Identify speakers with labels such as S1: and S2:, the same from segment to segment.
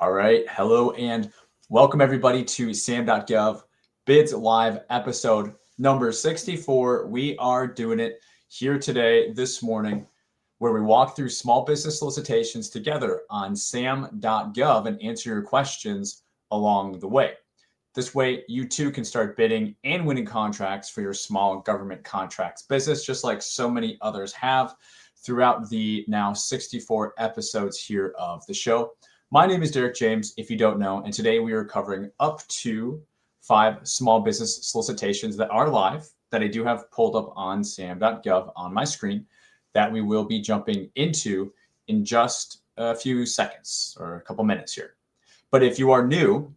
S1: All right. Hello and welcome everybody to SAM.gov Bids Live episode number 64. We are doing it here today, this morning, where we walk through small business solicitations together on SAM.gov and answer your questions along the way. This way, you too can start bidding and winning contracts for your small government contracts business, just like so many others have throughout the now 64 episodes here of the show. My name is Derek James, if you don't know, and today we are covering up to 5 small business solicitations that are live, that I do have pulled up on SAM.gov on my screen, that we will be jumping into in just a few seconds or a couple minutes here. But if you are new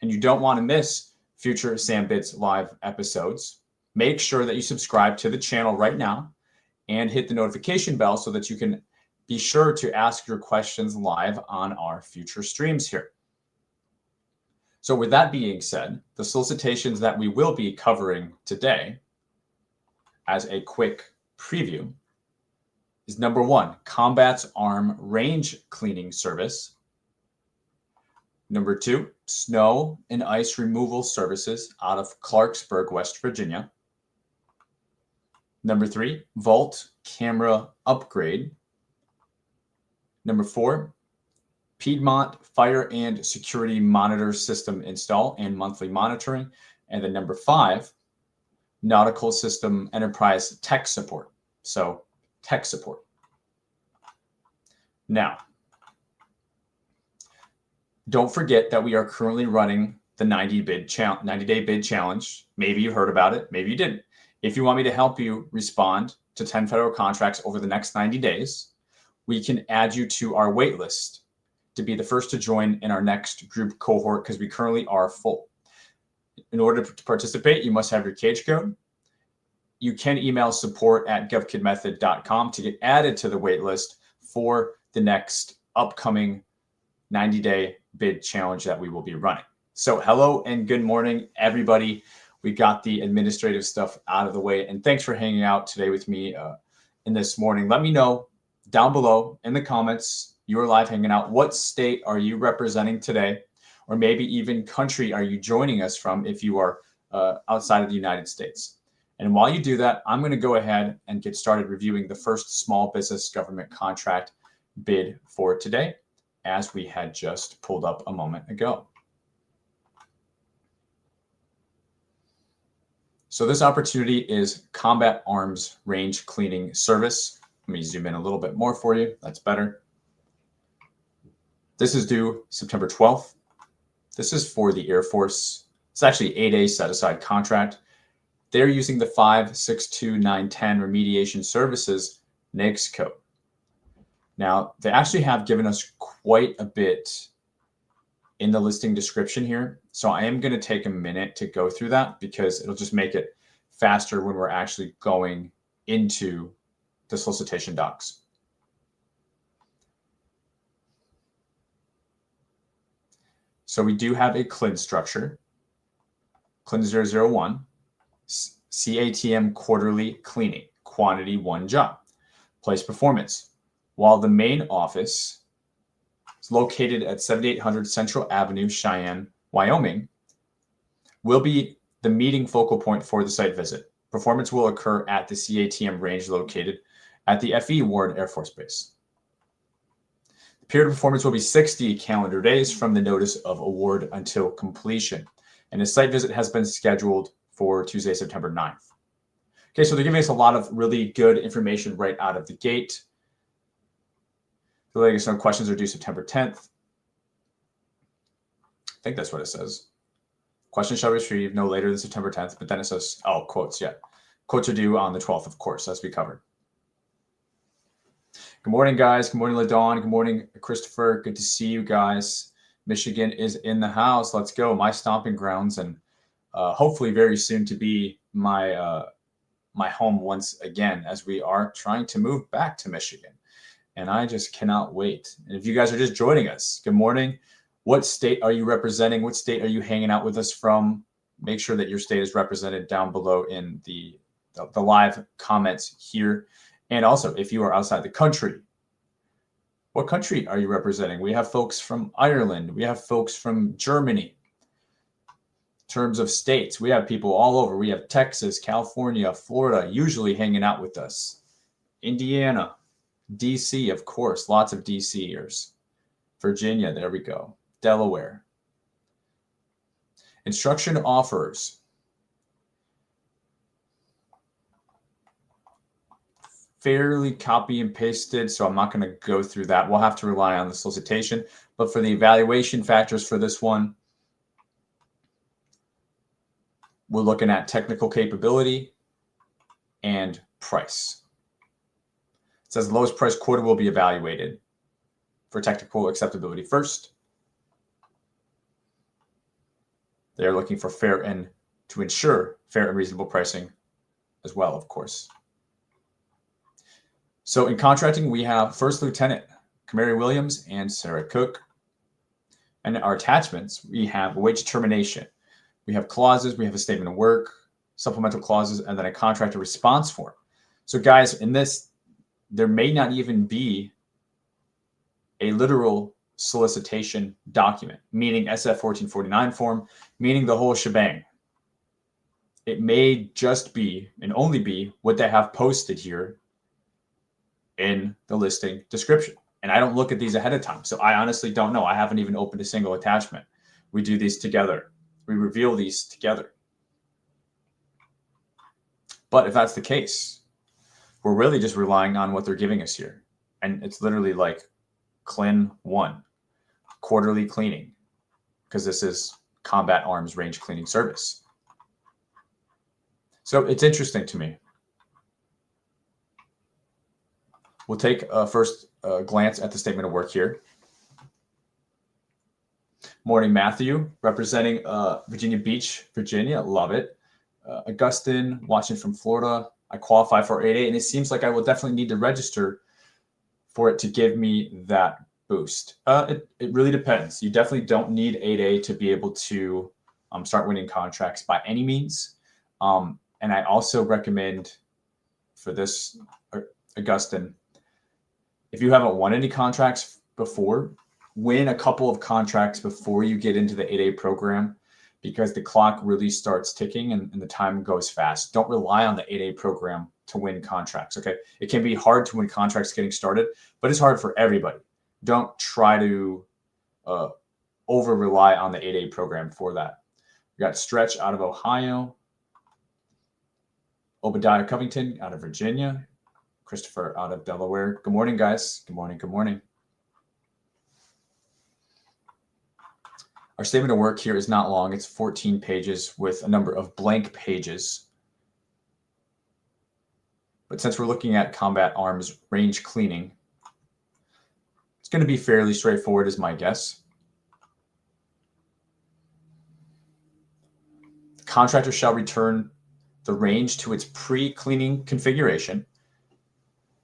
S1: and you don't want to miss future SAM Bids Live episodes, make sure that you subscribe to the channel right now and hit the notification bell so that you can be sure to ask your questions live on our future streams here. So with that being said, the solicitations that we will be covering today, as a quick preview, is number 1, Combat's Arm Range Cleaning Service. Number 2, Snow and Ice Removal Services out of Clarksburg, West Virginia. Number 3, Vault Camera Upgrade. Number 4, Piedmont Fire and Security Monitor System Install and Monthly Monitoring. And then number 5, Nautical System Enterprise Tech Support. So tech support. Now, don't forget that we are currently running the 90-day bid challenge. Maybe you heard about it, maybe you didn't. If you want me to help you respond to 10 federal contracts over the next 90 days, we can add you to our wait list to be the first to join in our next group cohort because we currently are full. In order to participate, you must have your cage code. You can email support@govkidmethod.com to get added to the wait list for the next upcoming 90-day bid challenge that we will be running. So hello and good morning, everybody. We got the administrative stuff out of the way, and thanks for hanging out today with me in this morning. Let me know down below in the comments, you are live hanging out. What state are you representing today? Or maybe even country are you joining us from if you are outside of the United States? And while you do that, I'm going to go ahead and get started reviewing the first small business government contract bid for today, as we had just pulled up a moment ago. So this opportunity is Combat Arms Range Cleaning Service. Let me zoom in a little bit more for you. That's better. This is due September 12th. This is for the Air Force. It's actually 8A set-aside contract. They're using the 562910 Remediation Services NAICS code. Now, they actually have given us quite a bit in the listing description here. So I am going to take a minute to go through that because it'll just make it faster when we're actually going into the solicitation docs. So we do have a CLIN structure, CLIN 001, CATM quarterly cleaning, quantity 1 job, place performance. While the main office is located at 7800 Central Avenue, Cheyenne, Wyoming, will be the meeting focal point for the site visit. Performance will occur at the CATM range located at the FE Warren Air Force Base. The period of performance will be 60 calendar days from the notice of award until completion. And the site visit has been scheduled for Tuesday, September 9th. Okay, so they're giving us a lot of really good information right out of the gate. The latest no questions are due September 10th. I think that's what it says. Questions shall be received no later than September 10th, but then it says, oh, quotes, yeah. Quotes are due on the 12th, of course, as we covered. Good morning, guys. Good morning, LaDawn. Good morning, Christopher. Good to see you guys. Michigan is in the house. Let's go. My stomping grounds, and hopefully very soon to be my my home once again, as we are trying to move back to Michigan. And I just cannot wait. And if you guys are just joining us, good morning. What state are you representing? What state are you hanging out with us from? Make sure that your state is represented down below in the live comments here. And also, if you are outside the country, What country are you representing? We have folks from Ireland. We have folks from Germany. In terms of states, we have people all over. We have Texas, California, Florida, usually hanging out with us. Indiana, DC, of course, lots of DCers. Virginia, there we go. Delaware. Instruction offers. Fairly copy and pasted, so I'm not going to go through that. We'll have to rely on the solicitation. But for the evaluation factors for this one, we're looking at technical capability and price. It says the lowest price quota will be evaluated for technical acceptability first. They're looking for fair and to ensure fair and reasonable pricing as well, of course. So in contracting, we have First Lieutenant Kamari Williams and Sarah Cook. And our attachments, we have wage determination. We have clauses, we have a statement of work, supplemental clauses, and then a contractor response form. So guys, in this, there may not even be a literal solicitation document, meaning SF 1449 form, meaning the whole shebang. It may just be and only be what they have posted here in the listing description. And I don't look at these ahead of time. So I honestly don't know. I haven't even opened a single attachment. We do these together. We reveal these together. But if that's the case, we're really just relying on what they're giving us here. And it's literally like Clin 1, quarterly cleaning, because this is combat arms range cleaning service. So it's interesting to me. We'll take a first glance at the statement of work here. Morning, Matthew, representing Virginia Beach, Virginia. Love it. Augustine, watching from Florida. I qualify for 8A, and it seems like I will definitely need to register for it to give me that boost. It really depends. You definitely don't need 8A to be able to start winning contracts by any means. And I also recommend for this, Augustine, if you haven't won any contracts before, win a couple of contracts before you get into the 8A program, because the clock really starts ticking and the time goes fast. Don't rely on the 8A program to win contracts, okay? It can be hard to win contracts getting started, but it's hard for everybody. Don't try to over-rely on the 8A program for that. We got Stretch out of Ohio, Obadiah Covington out of Virginia, Christopher out of Delaware. Good morning, guys. Good morning. Good morning. Our statement of work here is not long. It's 14 pages with a number of blank pages. But since we're looking at combat arms range cleaning, it's going to be fairly straightforward, is my guess. The contractor shall return the range to its pre-cleaning configuration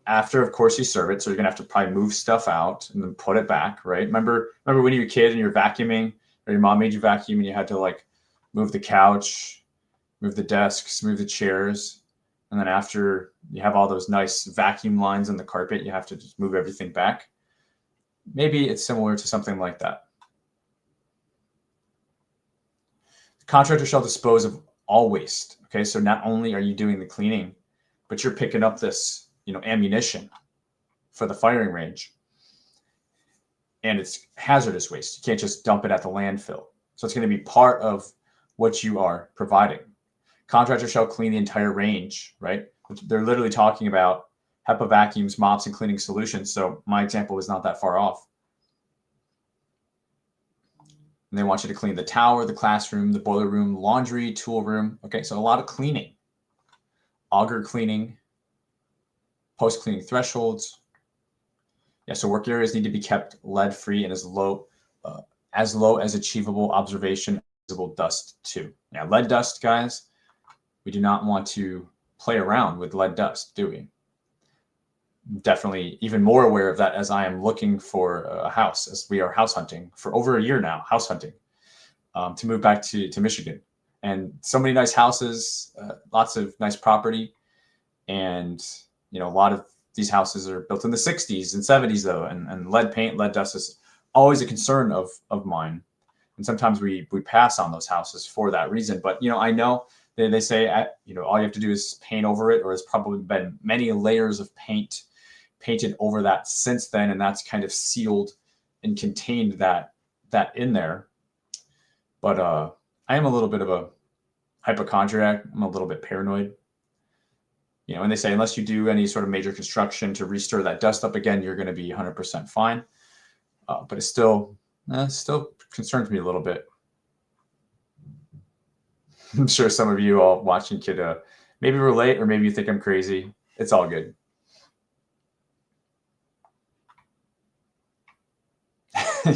S1: after, of course, you serve it. So you're going to have to probably move stuff out and then put it back, right? Remember when you were a kid and you're vacuuming, or your mom made you vacuum and you had to like move the couch, move the desks, move the chairs. And then after you have all those nice vacuum lines on the carpet, you have to just move everything back. Maybe it's similar to something like that. The contractor shall dispose of all waste. Okay, so not only are you doing the cleaning, but you're picking up this, ammunition for the firing range. And it's hazardous waste. You can't just dump it at the landfill. So it's going to be part of what you are providing. Contractor shall clean the entire range, right? They're literally talking about HEPA vacuums, mops, and cleaning solutions. So my example is not that far off. And they want you to clean the tower, the classroom, the boiler room, laundry, tool room. Okay, so a lot of cleaning. Auger cleaning, post-cleaning thresholds. Yeah, so work areas need to be kept lead-free and as low as achievable observation visible dust too. Yeah, lead dust, guys. We do not want to play around with lead dust, do we? Definitely even more aware of that as I am looking for a house, as we are house hunting for over a year now, house hunting, to move back to Michigan. And so many nice houses, lots of nice property, and a lot of these houses are built in the 60s and 70s though, and lead paint, lead dust is always a concern of mine. And sometimes we pass on those houses for that reason. But, I know they say, all you have to do is paint over it, or there's probably been many layers of painted over that since then. And that's kind of sealed and contained that in there. But I am a little bit of a hypochondriac. I'm a little bit paranoid. And they say, unless you do any sort of major construction to restir that dust up again, you're going to be 100% fine. But it still concerns me a little bit. I'm sure some of you all watching could maybe relate, or maybe you think I'm crazy. It's all good.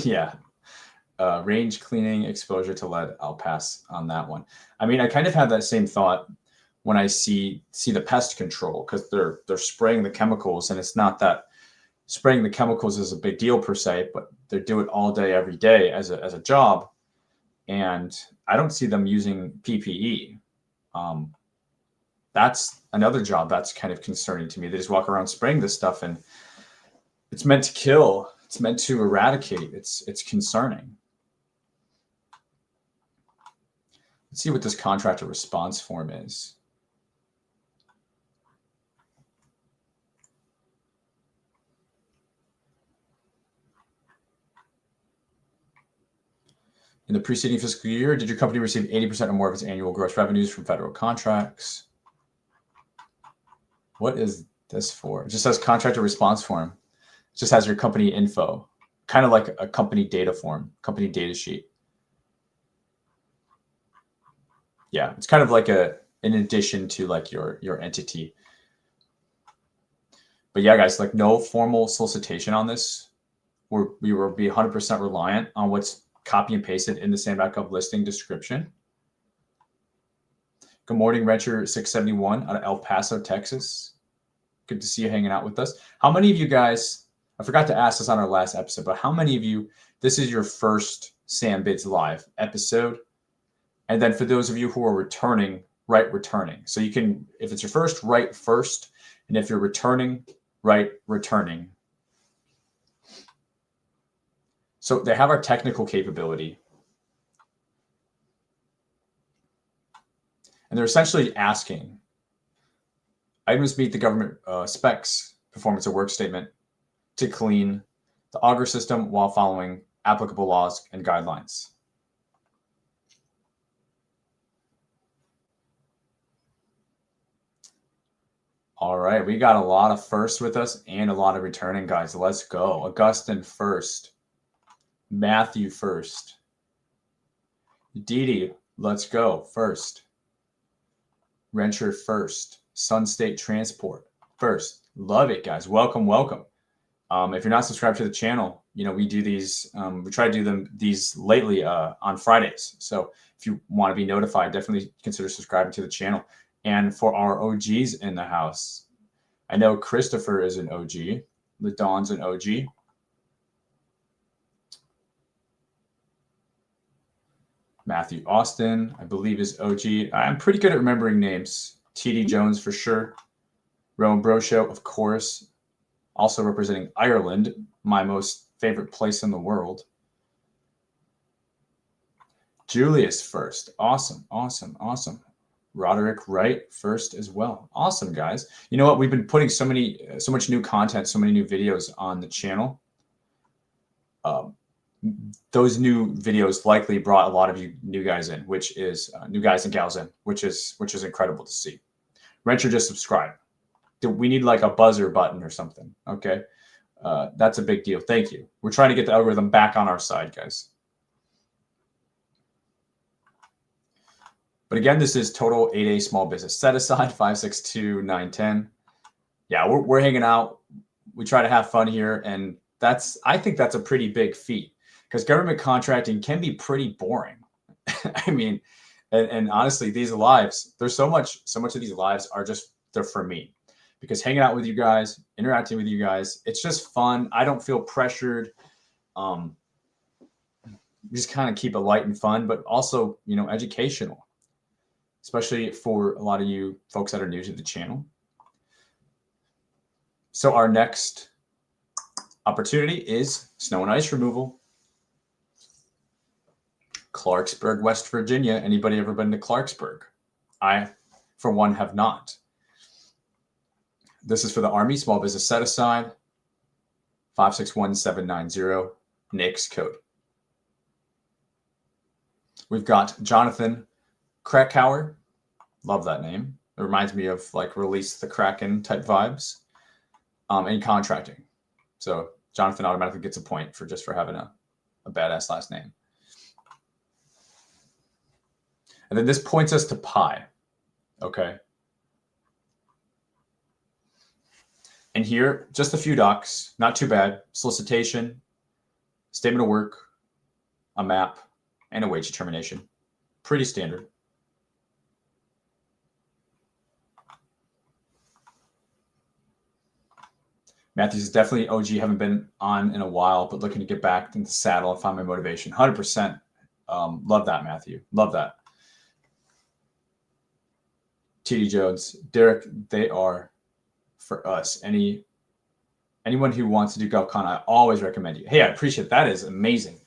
S1: Yeah. Range cleaning, exposure to lead, I'll pass on that one. I mean, I kind of have that same thought when I see the pest control, because they're spraying the chemicals, and it's not that spraying the chemicals is a big deal per se, but they do it all day, every day as a job. And I don't see them using PPE. That's another job that's kind of concerning to me. They just walk around spraying this stuff, and it's meant to kill. It's meant to eradicate. It's concerning. Let's see what this contractor response form is. In the preceding fiscal year, did your company receive 80% or more of its annual gross revenues from federal contracts? What is this for? It just says contractor response form. It just has your company info, kind of like a company data form, company data sheet. Yeah, it's kind of like in addition to like your entity. But yeah, guys, like no formal solicitation on this. We will be 100% reliant on what's copy and pasted in the SAM.gov listing description. Good morning, Renter 671 out of El Paso, Texas. Good to see you hanging out with us. How many of you guys, I forgot to ask this on our last episode, but how many of you, this is your first Sam Bids Live episode? And then for those of you who are returning, write returning. So you can, if it's your first, write first. And if you're returning, write returning. So they have our technical capability. And they're essentially asking, items meet the government specs, performance of work statement to clean the auger system while following applicable laws and guidelines. All right, we got a lot of firsts with us and a lot of returning guys. Let's go. Augustine first. Matthew first. Didi, let's go first. Renter first. Sun State Transport first. Love it, guys. Welcome, welcome. If you're not subscribed to the channel, we do these. We try to do these lately on Fridays. So if you want to be notified, definitely consider subscribing to the channel. And for our OGs in the house, I know Christopher is an OG. LaDawn's an OG. Matthew Austin, I believe, is OG. I'm pretty good at remembering names. TD Jones for sure. Rowan Broshow, of course. Also representing Ireland, my most favorite place in the world. Julius first. Awesome, awesome, awesome. Roderick Wright first as well. Awesome, guys. You know what? We've been putting so much new content, so many new videos on the channel. Those new videos likely brought a lot of you new guys in, which is new guys and gals in, which is incredible to see. Renter, just subscribe. We need like a buzzer button or something. Okay. That's a big deal. Thank you. We're trying to get the algorithm back on our side, guys. But again, this is total 8A small business set aside 562-910. Yeah, we're hanging out. We try to have fun here, and I think that's a pretty big feat, because government contracting can be pretty boring. I mean, and honestly, these lives, there's so much of these lives they're for me, because hanging out with you guys, interacting with you guys, it's just fun. I don't feel pressured. Just kind of keep it light and fun, but also, educational, especially for a lot of you folks that are new to the channel. So our next opportunity is snow and ice removal. Clarksburg, West Virginia. Anybody ever been to Clarksburg? I, for one, have not. This is for the Army Small Business Set Aside, 561790, NAICS code. We've got Jonathan Krakauer. Love that name. It reminds me of like Release the Kraken type vibes. In contracting. So Jonathan automatically gets a point for just for having a badass last name. And then this points us to Pi. Okay. And here, just a few docs, not too bad. Solicitation, statement of work, a map, and a wage determination. Pretty standard. Matthews is definitely OG. Haven't been on in a while, but looking to get back into the saddle and find my motivation. 100%. Love that, Matthew. Love that. TD Jones, Derek, they are for us. Anyone who wants to do GovCon, I always recommend you. Hey, I appreciate it. That is amazing.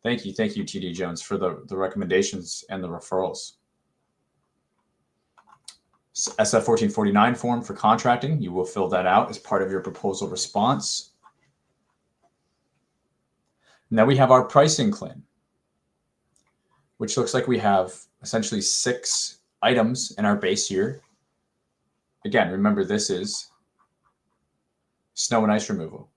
S1: Thank you, TD Jones, for the recommendations and the referrals. SF 1449 form for contracting. You will fill that out as part of your proposal response. Now we have our pricing claim, which looks like we have essentially 6 items in our base year. Again, remember this is snow and ice removal.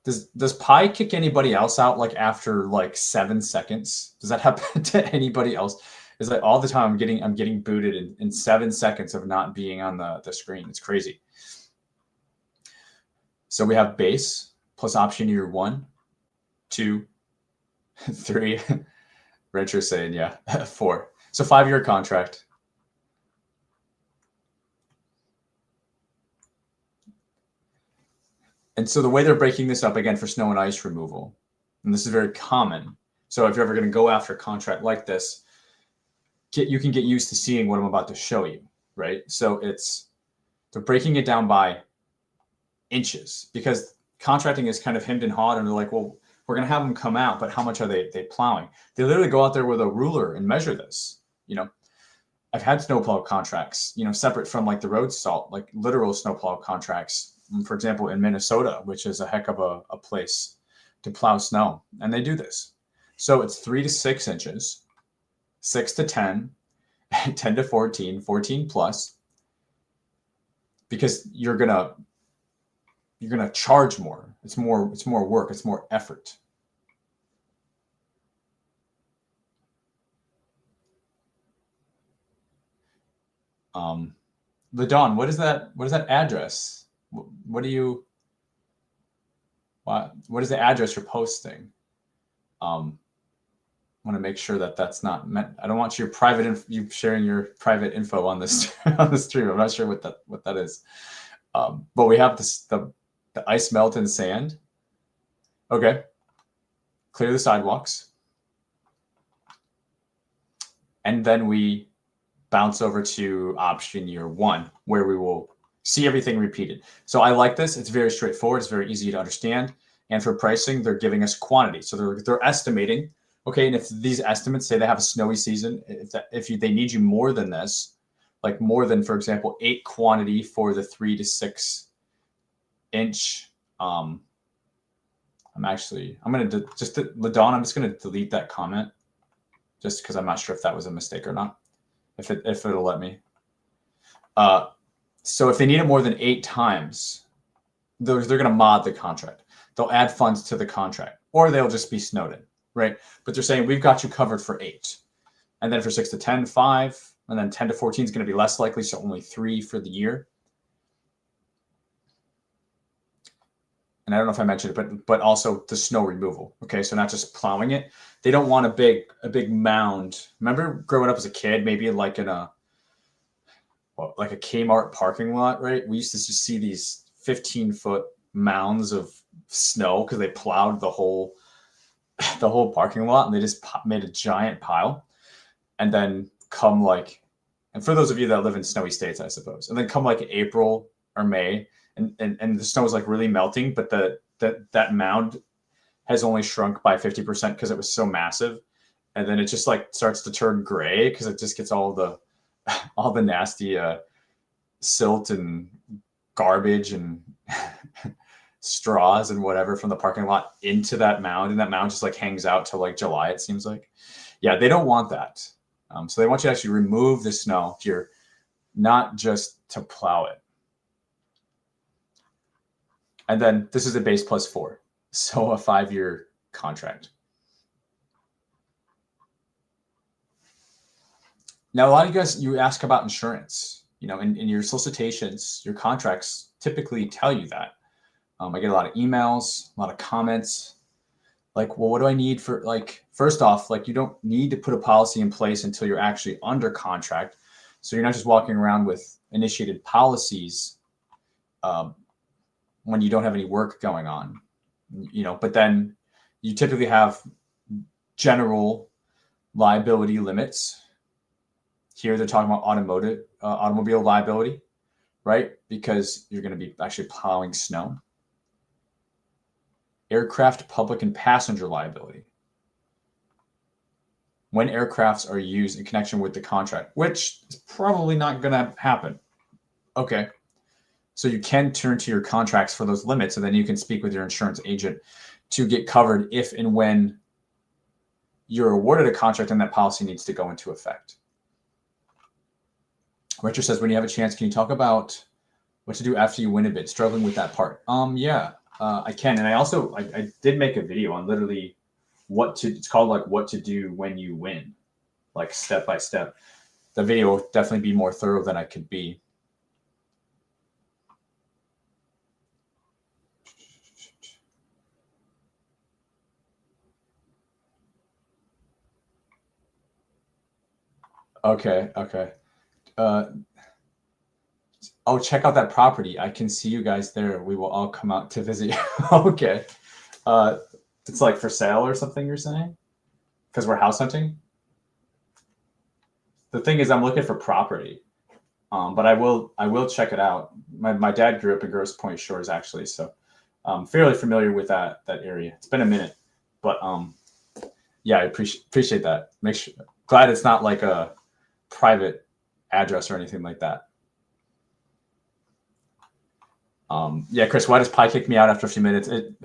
S1: Does Pi kick anybody else out like after like 7 seconds? Does that happen to anybody else? It's like all the time I'm getting booted in 7 seconds of not being on the screen. It's crazy. So we have base plus option year 1, 2, 3. Rancher's saying, yeah, 4. So 5-year contract. And so the way they're breaking this up, again, for snow and ice removal, and this is very common. So if you're ever going to go after a contract like this, you can get used to seeing what I'm about to show you, right? So they're breaking it down by inches because contracting is kind of hemmed and hawed, and they're like, well, we're going to have them come out, but how much are they plowing? They literally go out there with a ruler and measure this. You know, I've had snowplow contracts, you know, separate from like the road salt, like literal snowplow contracts, for example, in Minnesota, which is a heck of a place to plow snow. And they do this. So it's 3 to 6 inches, 6 to 10, 10 to 14, 14 plus, because you're gonna charge more. It's more work. It's more effort. Ladon, what is that address? What is the address you're posting? I want to make sure that that's not meant. I don't want you sharing your private info on this on the stream. I'm not sure what that is. But we have the ice melt and sand. Okay. Clear the sidewalks. And then we bounce over to option year 1, where we will see everything repeated. So I like this. It's very straightforward. It's very easy to understand. And for pricing, they're giving us quantity. So they're estimating. Okay, and if these estimates say they have a snowy season, if they need you more than this, like more than, for example, 8 quantity for the 3 to 6 inch, I'm going to Ladon, I'm just going to delete that comment just because I'm not sure if that was a mistake or not, if it'll let me. So if they need it more than 8 times, they're going to mod the contract. They'll add funds to the contract, or they'll just be snowed in, right? But they're saying we've got you covered for 8. And then for 6 to 10, 5, and then 10 to 14 is going to be less likely, so only 3 for the year. And I don't know if I mentioned it, but also the snow removal. Okay, so not just plowing it. They don't want a big mound. Remember growing up as a kid, maybe like in a Kmart parking lot, right? We used to just see these 15-foot mounds of snow because they plowed the whole parking lot, and they just made a giant pile. And then and for those of you that live in snowy states, I suppose, and then come like April, or May, and the snow was like really melting, but that mound has only shrunk by 50% because it was so massive. And then it just like starts to turn gray because it just gets all the nasty silt and garbage and straws and whatever from the parking lot into that mound, and that mound just like hangs out till like July, it seems like. Yeah, they don't want that. So they want you to actually remove the snow here, not just to plow it. And then this is a base +4, so a 5-year contract. Now, a lot of you guys, you ask about insurance, in your solicitations, your contracts typically tell you that. I get a lot of emails, a lot of comments, like, well, what do I need for, like, first off, like, you don't need to put a policy in place until you're actually under contract. So you're not just walking around with initiated policies when you don't have any work going on, but then you typically have general liability limits. Here they're talking about automobile liability, right? Because you're going to be actually plowing snow. Aircraft, public, and passenger liability. When aircrafts are used in connection with the contract, which is probably not going to happen. Okay. So you can turn to your contracts for those limits, and then you can speak with your insurance agent to get covered if and when you're awarded a contract and that policy needs to go into effect. Richard says, when you have a chance, can you talk about what to do after you win a bid? Struggling with that part. Yeah, I can. And I did make a video on literally it's called like what to do when you win, like step by step. The video will definitely be more thorough than I could be. Okay. Oh, check out that property. I can see you guys there. We will all come out to visit you. Okay. It's like for sale or something, you're saying? Because we're house hunting? The thing is, I'm looking for property. But I will check it out. My dad grew up in Grosse Pointe Shores, actually, so I'm fairly familiar with that area. It's been a minute, but yeah, I appreciate that. Glad it's not like a private address or anything like that. Yeah, Chris, why does Pi kick me out after a few minutes? It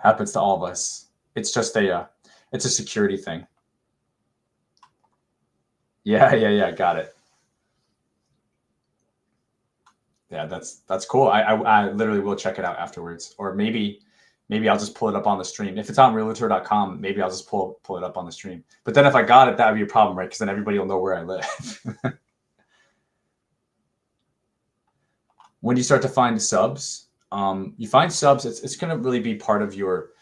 S1: happens to all of us. It's just it's a security thing. Yeah, got it. Yeah, that's cool. I literally will check it out afterwards, or maybe I'll just pull it up on the stream. If it's on realtor.com, maybe I'll just pull it up on the stream. But then if I got it, that would be a problem, right? Because then everybody will know where I live. When you start to find subs, you find subs, it's going to really be part of your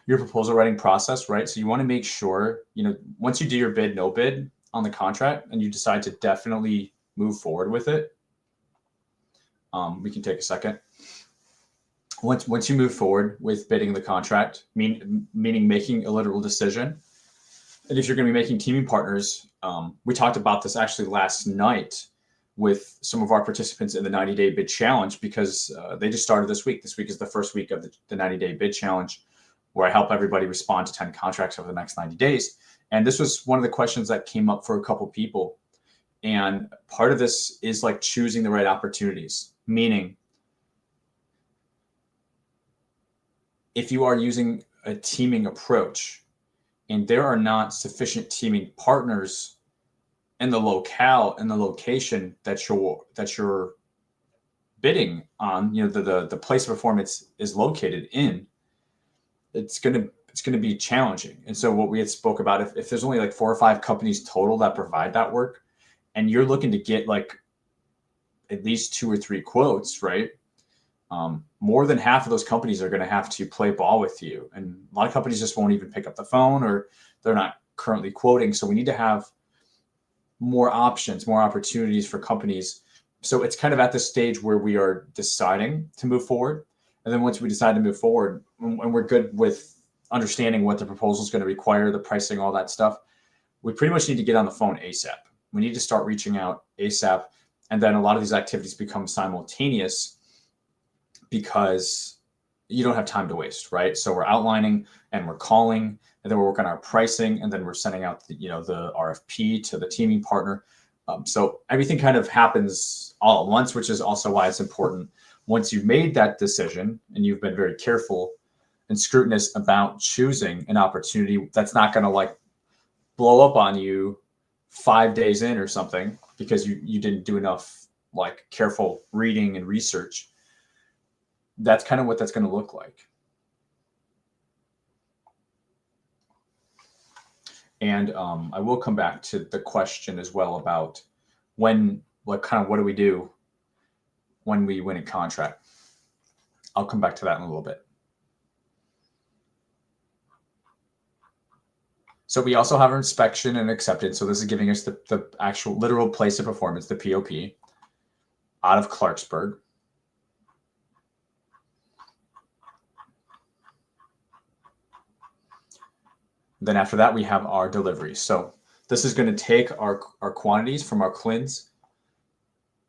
S1: proposal writing process, right? So you want to make sure, once you do your bid, no bid on the contract, and you decide to definitely move forward with it, we can take a second. Once you move forward with bidding the contract, meaning making a literal decision, and if you're going to be making teaming partners, we talked about this actually last night with some of our participants in the 90-day bid challenge, because they just started this week. This week is the first week of the 90-day bid challenge, where I help everybody respond to 10 contracts over the next 90 days. And this was one of the questions that came up for a couple people. And part of this is like choosing the right opportunities, meaning if you are using a teaming approach and there are not sufficient teaming partners in the locale and the location that you're bidding on, the place of performance is located in, it's gonna be challenging. And so what we had spoke about, if there's only like 4 or 5 companies total that provide that work, and you're looking to get like at least 2 or 3 quotes, right? More than half of those companies are going to have to play ball with you. And a lot of companies just won't even pick up the phone, or they're not currently quoting. So we need to have more options, more opportunities for companies. So it's kind of at the stage where we are deciding to move forward. And then once we decide to move forward, and we're good with understanding what the proposal is going to require, the pricing, all that stuff, we pretty much need to get on the phone ASAP. We need to start reaching out ASAP And then a lot of these activities become simultaneous because you don't have time to waste, right? So we're outlining and we're calling, and then we're working on our pricing, and then we're sending out the RFP to the teaming partner. So everything kind of happens all at once, which is also why it's important once you've made that decision and you've been very careful and scrutinous about choosing an opportunity that's not going to like blow up on you 5 days in or something because you didn't do enough like careful reading and research. That's kind of what that's going to look like. And I will come back to the question as well about what do we do when we win a contract. I'll come back to that in a little bit. So we also have our inspection and acceptance. So this is giving us the actual literal place of performance, the POP, out of Clarksburg. Then after that, we have our deliveries. So this is going to take our quantities from our CLINs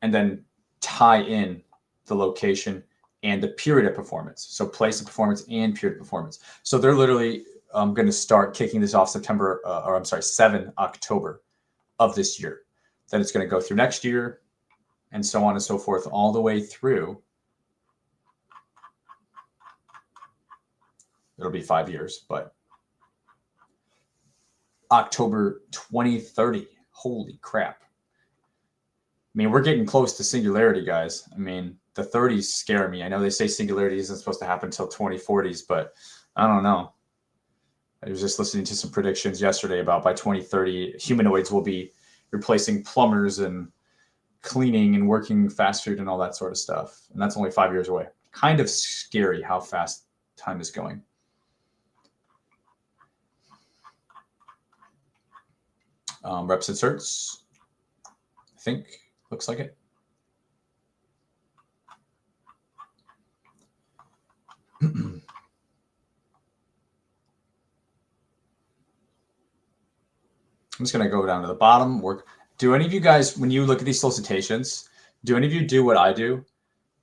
S1: and then tie in the location and the period of performance. So place of performance and period of performance. So they're literally going to start kicking this off 7 October of this year. Then it's going to go through next year and so on and so forth, all the way through. It'll be 5 years, but October 2030. Holy crap. I mean, we're getting close to singularity, guys. I mean, the 30s scare me. I know they say singularity isn't supposed to happen until 2040s, but I don't know. I was just listening to some predictions yesterday about by 2030, humanoids will be replacing plumbers and cleaning and working fast food and all that sort of stuff. And that's only 5 years away. Kind of scary how fast time is going. Reps inserts, I think, looks like it. I'm just going to go down to the bottom. Do any of you guys, when you look at these solicitations, do any of you do what I do?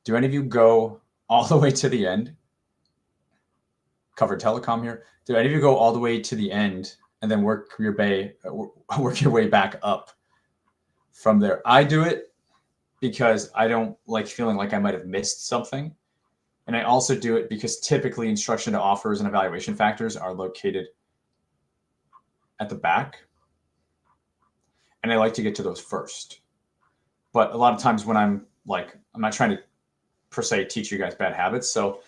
S1: Do any of you go all the way to the end? Covered telecom here. Do any of you go all the way to the end and then work your way back up from there? I do it because I don't like feeling like I might have missed something. And I also do it because typically instruction to offers and evaluation factors are located at the back. And I like to get to those first. But a lot of times when I'm not trying to per se teach you guys bad habits. So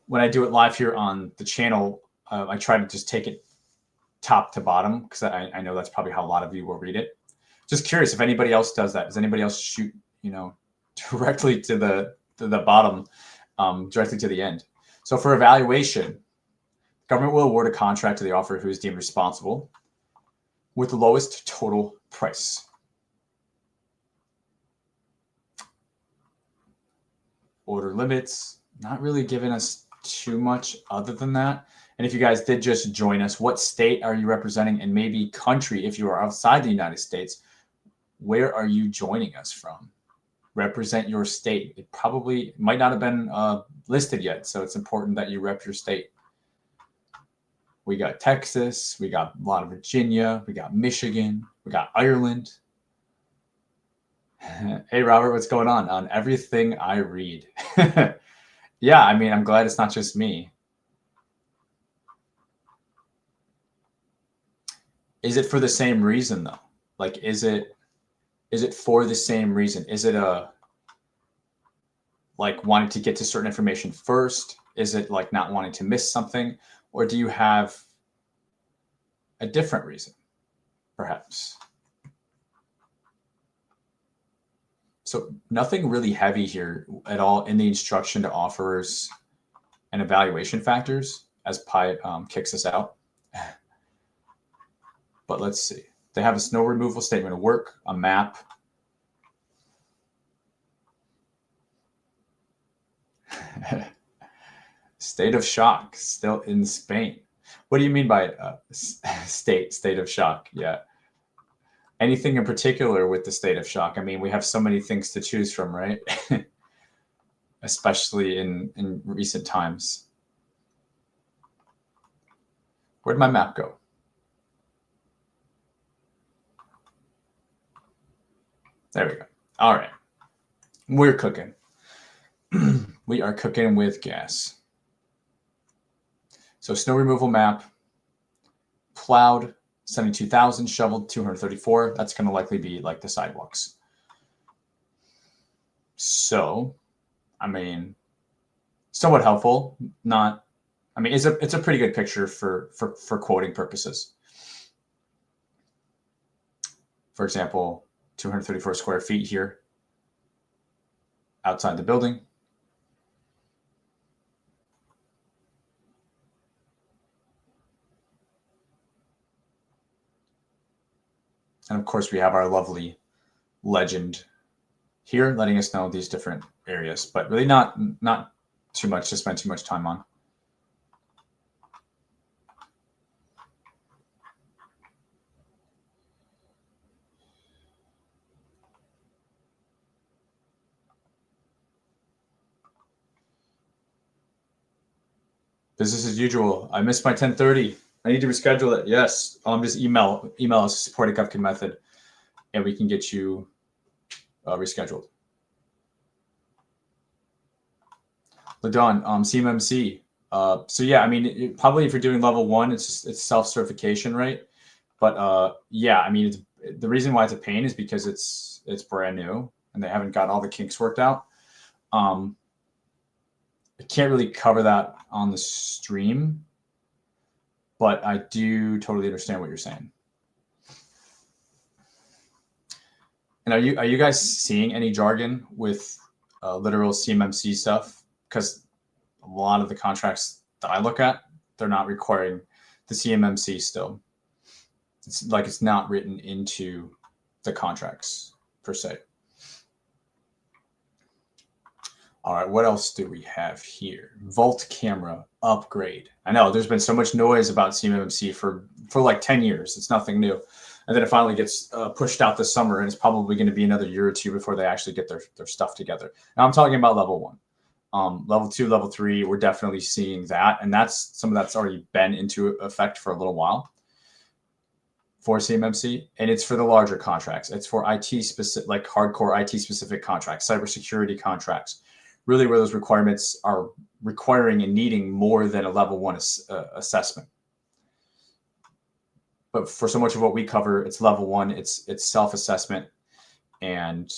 S1: when I do it live here on the channel, I try to just take it top to bottom because I know that's probably how a lot of you will read it. Just curious if anybody else does that. Does anybody else shoot, directly to the bottom, directly to the end? So for evaluation, government will award a contract to the offeror who is deemed responsible with the lowest total price. Order limits, not really giving us too much other than that. And if you guys did just join us, what state are you representing? And maybe country, if you are outside the United States, where are you joining us from? Represent your state. It probably might not have been listed yet, so it's important that you rep your state. We got Texas, we got a lot of Virginia, we got Michigan, we got Ireland. Hey, Robert, what's going on everything I read? Yeah, I mean, I'm glad it's not just me. Is it for the same reason, though? Like, is it for the same reason? Is it like wanting to get to certain information first? Is it like not wanting to miss something? Or do you have a different reason, perhaps? So nothing really heavy here at all in the instruction to offerors and evaluation factors as Pi kicks us out. But let's see. They have a snow removal statement of work, a map. State of shock, still in Spain. What do you mean by state of shock? Yeah. Anything in particular with the state of shock? I mean, we have so many things to choose from, right? Especially in recent times. Where'd my map go? There we go. All right. We're cooking. We are cooking with gas. So snow removal map, plowed 72,000, shoveled 234. That's going to likely be like the sidewalks. So, I mean, somewhat helpful. Not, I mean, it's a pretty good picture for quoting purposes. For example, 234 square feet here outside the building. And of course, we have our lovely legend here letting us know these different areas, but really not too much to spend too much time on. Business as usual. I missed my 10:30. I need to reschedule it. Yes. Just email us support@GovCon method, and we can get you rescheduled. LaDon, CMMC. So yeah, I mean, probably if you're doing level 1, it's self-certification, right? But yeah, I mean, the reason why it's a pain is because it's brand new and they haven't got all the kinks worked out. I can't really cover that on the stream, but I do totally understand what you're saying. And are you guys seeing any jargon with literal CMMC stuff? Because a lot of the contracts that I look at, they're not requiring the CMMC still. It's like it's not written into the contracts per se. All right, what else do we have here? Vault camera upgrade. I know there's been so much noise about CMMC for like 10 years. It's nothing new. And then it finally gets pushed out this summer, and it's probably going to be another year or two before they actually get their stuff together. Now I'm talking about level 1. Level 2, level 3, we're definitely seeing that. And some of that's already been into effect for a little while for CMMC. And it's for the larger contracts. It's for IT specific, like hardcore IT specific contracts, cybersecurity contracts, really where those requirements are requiring and needing more than a level 1 assessment. But for so much of what we cover, it's level 1, it's self-assessment, and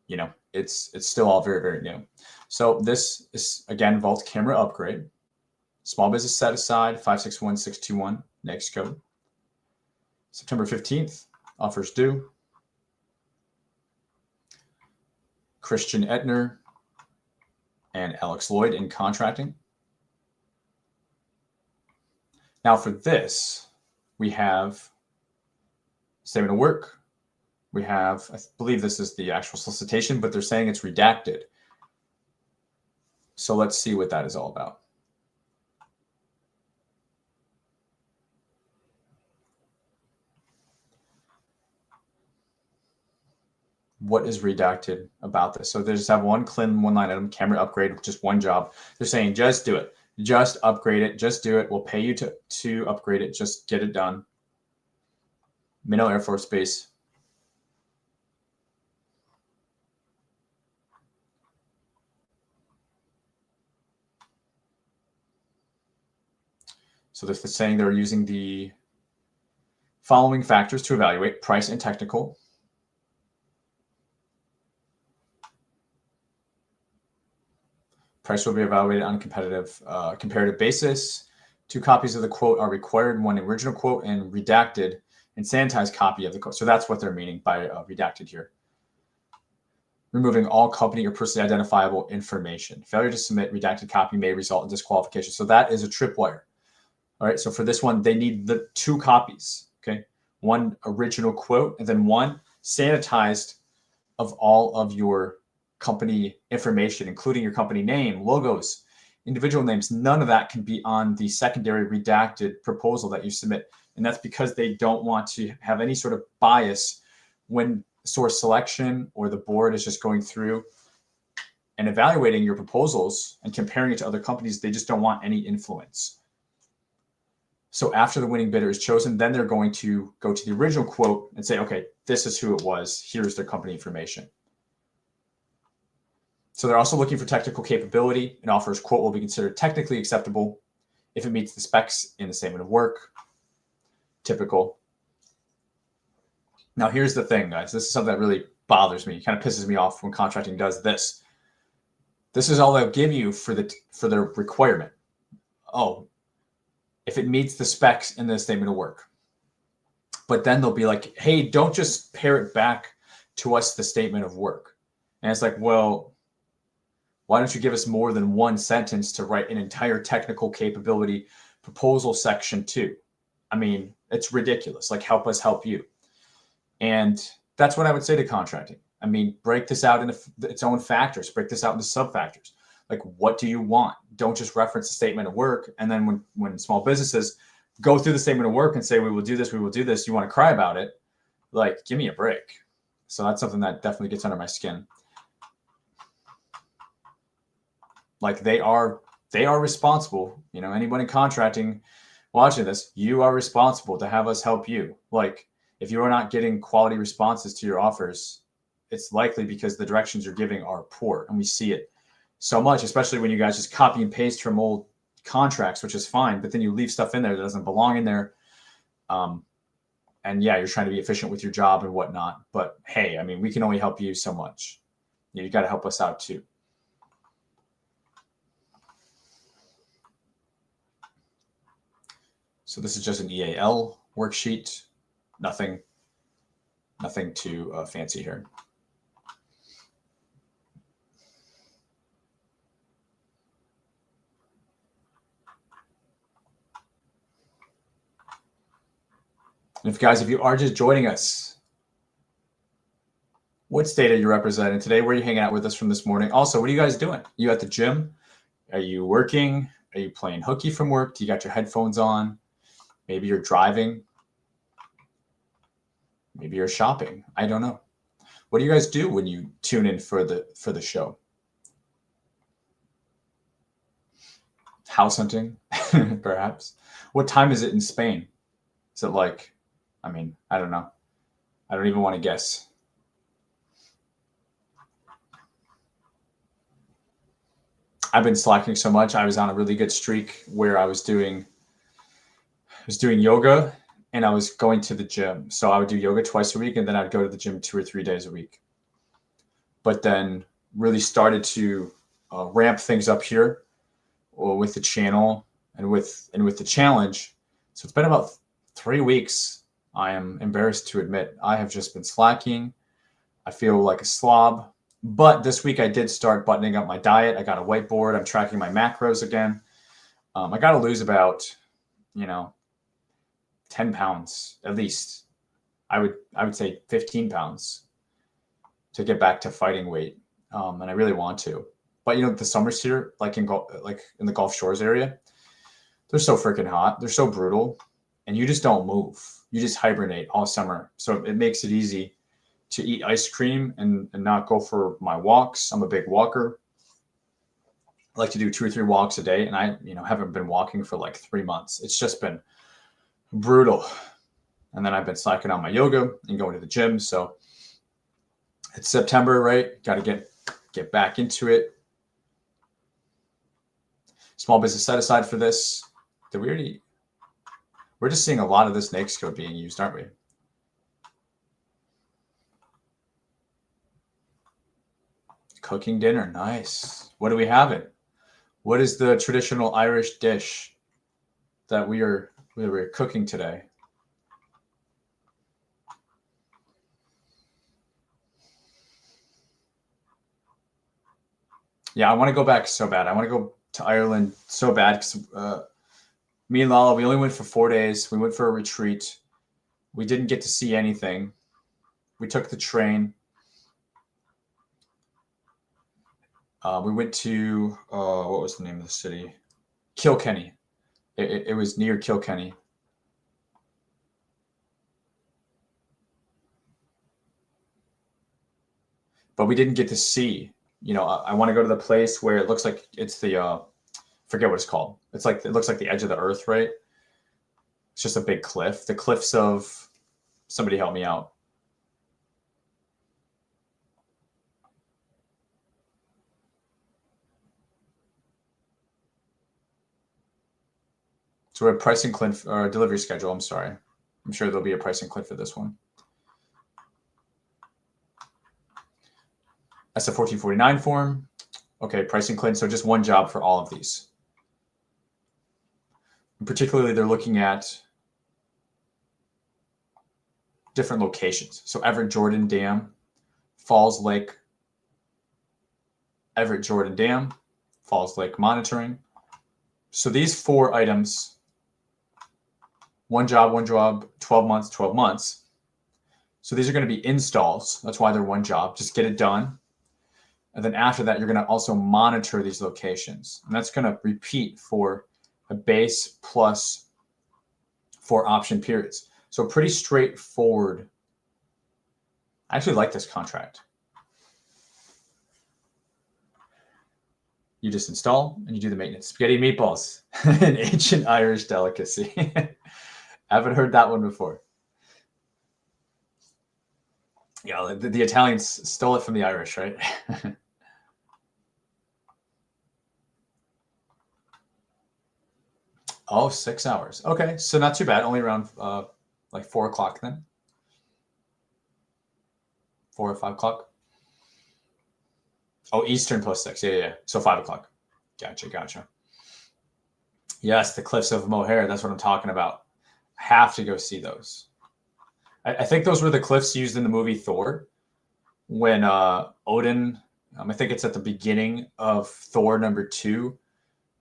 S1: you know, it's still all very, very new. So this is, again, Vault camera upgrade. Small business set aside, 561621, next code. September 15th, offers due. Christian Etner and Alex Lloyd in contracting. Now for this, we have statement of work. We have, I believe this is the actual solicitation, but they're saying it's redacted. So let's see what that is all about. What is redacted about this? So they just have one CLIN, one line item, camera upgrade, just one job. They're saying just do it. Just upgrade it. Just do it. We'll pay you to upgrade it. Just get it done. Minnow Air Force Base. So they're saying they're using the following factors to evaluate: price and technical. Price will be evaluated on a comparative basis. 2 copies of the quote are required, 1 original quote and redacted and sanitized copy of the quote. So that's what they're meaning by redacted here. Removing all company or personally identifiable information. Failure to submit redacted copy may result in disqualification. So that is a tripwire. All right, so for this one, they need the 2 copies, okay? 1 original quote and then 1 sanitized of all of your company information, including your company name, logos, individual names. None of that can be on the secondary redacted proposal that you submit And that's because they don't want to have any sort of bias when source selection or the board is just going through and evaluating your proposals and comparing it to other companies. They just don't want any influence. So after the winning bidder is chosen, then they're going to go to the original quote and say, okay, this is who it was. Here's their company information. So they're also looking for technical capability. An offeror's quote will be considered technically acceptable if it meets the specs in the statement of work. Typical. Now, here's the thing, guys. This is something that really bothers me. It kind of pisses me off when contracting does this. This is all they'll give you for the requirement. Oh, if it meets the specs in the statement of work. But then they'll be like, hey, don't just parrot back to us the statement of work. And it's like, well, why don't you give us more than one sentence to write an entire technical capability proposal section too? I mean, it's ridiculous. Like, help us help you. And that's what I would say to contracting. I mean, break this out into its own factors, break this out into sub-factors. Like, what do you want? Don't just reference the statement of work. And then when small businesses go through the statement of work and say, we will do this, you want to cry about it. Like, give me a break. So that's something that definitely gets under my skin. Like, they are responsible. You know, anyone in contracting watching this, you are responsible to have us help you. Like, if you are not getting quality responses to your offers, it's likely because the directions you're giving are poor. And we see it so much, especially when you guys just copy and paste from old contracts, which is fine, but then you leave stuff in there that doesn't belong in there. And yeah, you're trying to be efficient with your job and whatnot. But hey, I mean, we can only help you so much. You got to help us out too. So this is just an EAL worksheet. Nothing too fancy here. And if you are just joining us, what state are you representing today? Where are you hanging out with us from this morning? Also, what are you guys doing? You at the gym? Are you working? Are you playing hooky from work? Do you got your headphones on? Maybe you're driving. Maybe you're shopping. I don't know. What do you guys do when you tune in for the show? House hunting, perhaps. What time is it in Spain? Is it like, I mean, I don't know. I don't even want to guess. I've been slacking so much. I was on a really good streak where I was doing yoga and I was going to the gym. So I would do yoga twice a week and then I'd go to the gym 2 or 3 days a week. But then really started to ramp things up here with the channel and with the challenge. So it's been about 3 weeks. I am embarrassed to admit I have just been slacking. I feel like a slob. But this week I did start buttoning up my diet. I got a whiteboard. I'm tracking my macros again. I got to lose about, 10 pounds at least. I would say 15 pounds to get back to fighting weight. And I really want to. But the summers here, like in the Gulf Shores area, they're so freaking hot. They're so brutal, and you just don't move. You just hibernate all summer. So it makes it easy to eat ice cream and not go for my walks. I'm a big walker. I like to do 2 or 3 walks a day, and I haven't been walking for like 3 months. It's just been brutal. And then I've been slacking on my yoga and going to the gym. So it's September, right? Got to get back into it. Small business set aside for this. We're just seeing a lot of this NAICS code being used, aren't we? Cooking dinner, nice. What do we have it? What is the traditional Irish dish that we were cooking today? Yeah, I want to go back so bad. I want to go to Ireland so bad because me and Lala, we only went for 4 days. We went for a retreat. We didn't get to see anything. We took the train. We went to, what was the name of the city? Kilkenny. It was near Kilkenny. but we didn't get to see. I want to go to the place where it looks like it's the forget what it's called. It looks like the edge of the earth, right? It's just a big cliff. The cliffs of, somebody help me out. So we have pricing cliff or delivery schedule. I'm sorry. I'm sure there'll be a pricing cliff for this one. That's a 1449 form. Okay, pricing cliff. So just one job for all of these. And particularly, they're looking at different locations. So Everett Jordan Dam, Falls Lake, Everett Jordan Dam, Falls Lake monitoring. So these 4 items, one job, 12 months, 12 months. So these are going to be installs. That's why they're one job. Just get it done. And then after that, you're going to also monitor these locations. And that's going to repeat for a base plus 4 option periods. So pretty straightforward. I actually like this contract. You just install and you do the maintenance. Spaghetti meatballs, an ancient Irish delicacy. I haven't heard that one before. Yeah, the Italians stole it from the Irish, right? Oh, 6 hours. Okay, so not too bad. Only around like 4 o'clock then. 4 or 5 o'clock. Oh, Eastern plus 6. Yeah. So 5 o'clock. Gotcha. Yes, the cliffs of Moher. That's what I'm talking about. I have to go see those. I think those were the cliffs used in the movie Thor when Odin, I think it's at the beginning of Thor #2,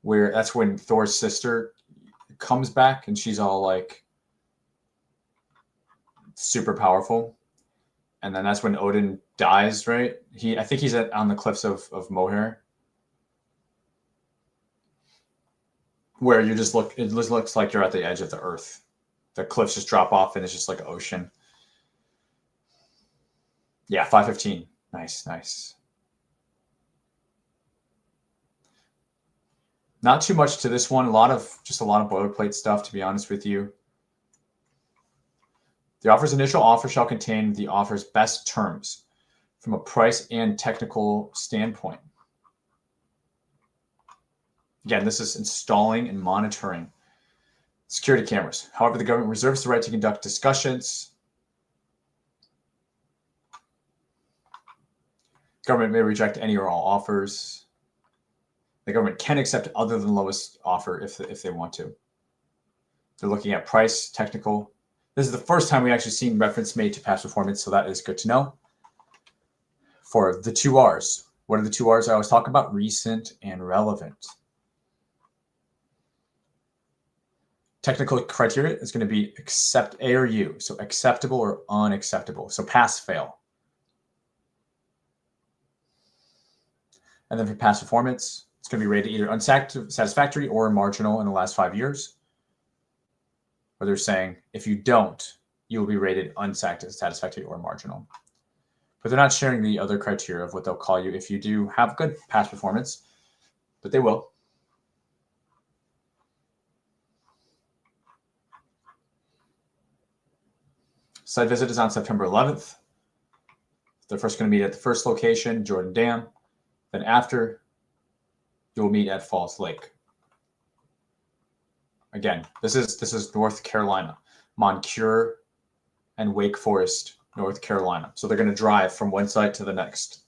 S1: where that's when Thor's sister comes back and she's all like super powerful. And then that's when Odin dies, right? I think he's on the cliffs of Moher, where it just looks like you're at the edge of the earth. The cliffs just drop off and it's just like an ocean. Yeah, 5:15. Nice. Not too much to this one. A lot of boilerplate stuff, to be honest with you. The offer's initial offer shall contain the offer's best terms from a price and technical standpoint. Again, this is installing and monitoring security cameras. However, the government reserves the right to conduct discussions. Government may reject any or all offers. The government can accept other than the lowest offer if they want to. They're looking at price, technical. This is the first time we actually seen reference made to past performance, so that is good to know. For the 2 R's, what are the 2 R's I always talk about? Recent and relevant. Technical criteria is going to be accept A or U, so acceptable or unacceptable. So pass, fail. And then for past performance, it's going to be rated either unsatisfactory or marginal in the last 5 years. Where they're saying if you don't, you will be rated unsatisfactory or marginal. But they're not sharing the other criteria of what they'll call you if you do have good past performance, but they will. Site visit is on September 11th. They're first going to meet at the first location, Jordan Dam. Then after, you'll meet at Falls Lake. Again, this is North Carolina, Moncure and Wake Forest, North Carolina. So they're going to drive from one site to the next.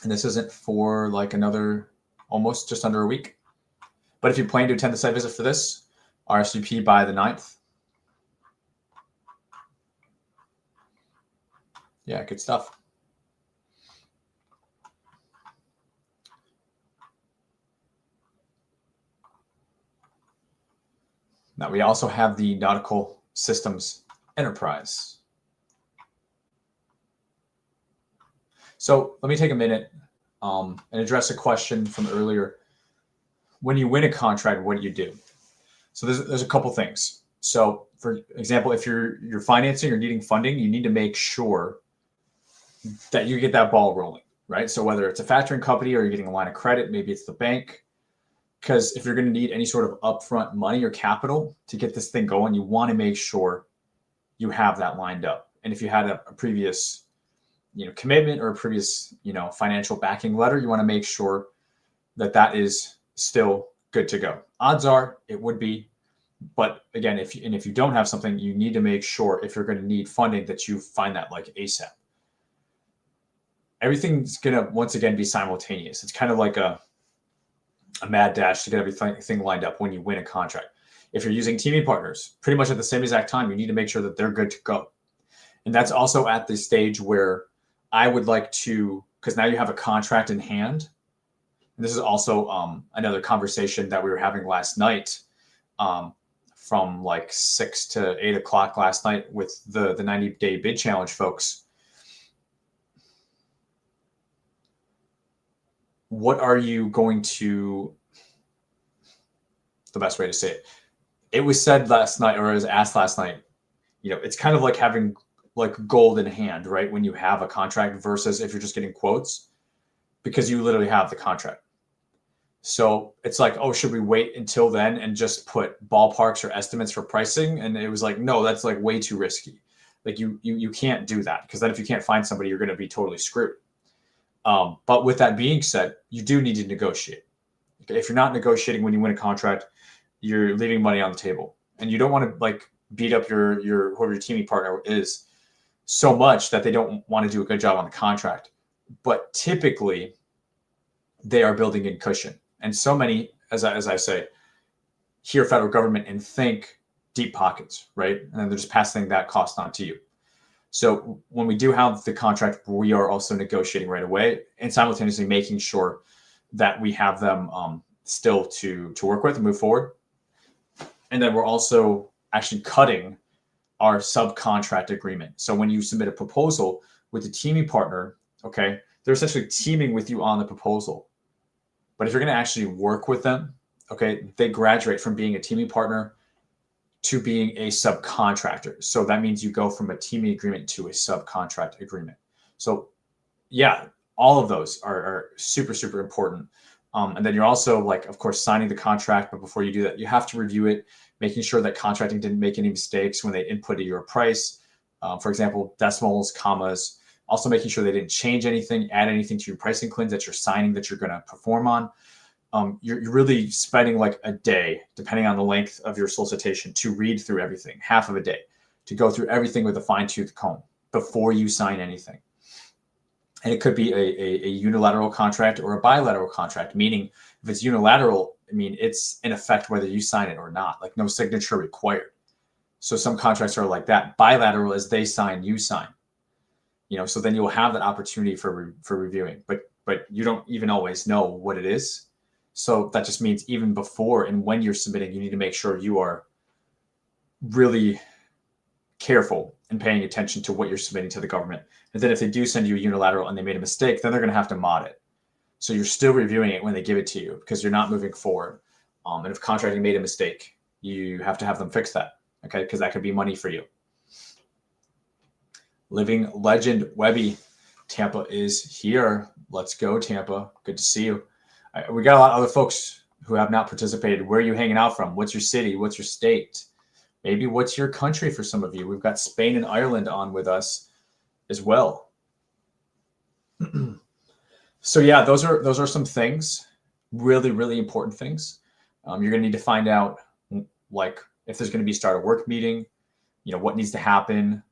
S1: And this isn't for like another almost just under a week. But if you plan to attend the site visit for this, RSVP by the 9th. Yeah, good stuff. Now we also have the Nautical Systems Enterprise. So let me take a minute and address a question from earlier. When you win a contract, what do you do? So there's a couple things. So for example, if you're financing or needing funding, you need to make sure that you get that ball rolling, right? So whether it's a factoring company or you're getting a line of credit, maybe it's the bank. Because if you're going to need any sort of upfront money or capital to get this thing going, you want to make sure you have that lined up. And if you had a previous, commitment or a previous, financial backing letter, you want to make sure that that is still good to go. Odds are it would be, but again, if you don't have something, you need to make sure if you're going to need funding that you find that like ASAP. Everything's going to once again be simultaneous. It's kind of like a mad dash to get everything lined up when you win a contract. If you're using teaming partners, pretty much at the same exact time, you need to make sure that they're good to go. And that's also at the stage where I would like to, because now you have a contract in hand. And this is also another conversation that we were having last night, from like 6 to 8 o'clock last night with the 90-day bid challenge folks. What are you going to, the best way to say it? It was said last night, or it was asked last night, it's kind of like having like gold in hand, right? When you have a contract versus if you're just getting quotes, because you literally have the contract. So it's like, oh, should we wait until then and just put ballparks or estimates for pricing? And it was like, no, that's like way too risky. Like you can't do that, because then if you can't find somebody, you're going to be totally screwed. But with that being said, you do need to negotiate. Okay? If you're not negotiating when you win a contract, you're leaving money on the table, and you don't want to like beat up your whoever your teaming partner is so much that they don't want to do a good job on the contract. But typically, they are building in cushion, and so many, as I say, hear federal government and think deep pockets, right? And then they're just passing that cost on to you. So when we do have the contract, we are also negotiating right away and simultaneously making sure that we have them still to work with and move forward. And then we're also actually cutting our subcontract agreement. So when you submit a proposal with a teaming partner, okay, they're essentially teaming with you on the proposal. But if you're going to actually work with them, okay, they graduate from being a teaming partner to being a subcontractor. So that means you go from a teaming agreement to a subcontract agreement. So yeah, all of those are super, super important. And then you're also like, of course, signing the contract. But before you do that, you have to review it, making sure that contracting didn't make any mistakes when they inputted your price. For example, decimals, commas, also making sure they didn't change anything, add anything to your pricing claims that you're signing that you're going to perform on. You're really spending like a day, depending on the length of your solicitation, to read through everything, half of a day, to go through everything with a fine-tooth comb before you sign anything. And it could be a unilateral contract or a bilateral contract, meaning if it's unilateral, I mean, it's in effect whether you sign it or not, like no signature required. So some contracts are like that. Bilateral is they sign, you sign. So then you'll have that opportunity for reviewing, but you don't even always know what it is. So that just means even before and when you're submitting, you need to make sure you are really careful and paying attention to what you're submitting to the government. And then if they do send you a unilateral and they made a mistake, then they're going to have to mod it. So you're still reviewing it when they give it to you, because you're not moving forward. And if contracting made a mistake, you have to have them fix that, okay? Because that could be money for you. Living legend Webby, Tampa is here. Let's go, Tampa. Good to see you. We got a lot of other folks who have not participated. Where are you hanging out from? What's your city? What's your state? Maybe what's your country for some of you? We've got Spain and Ireland on with us as well. So yeah, those are some things, really, really important things. You're going to need to find out, like, if there's going to be a start of work meeting, what needs to happen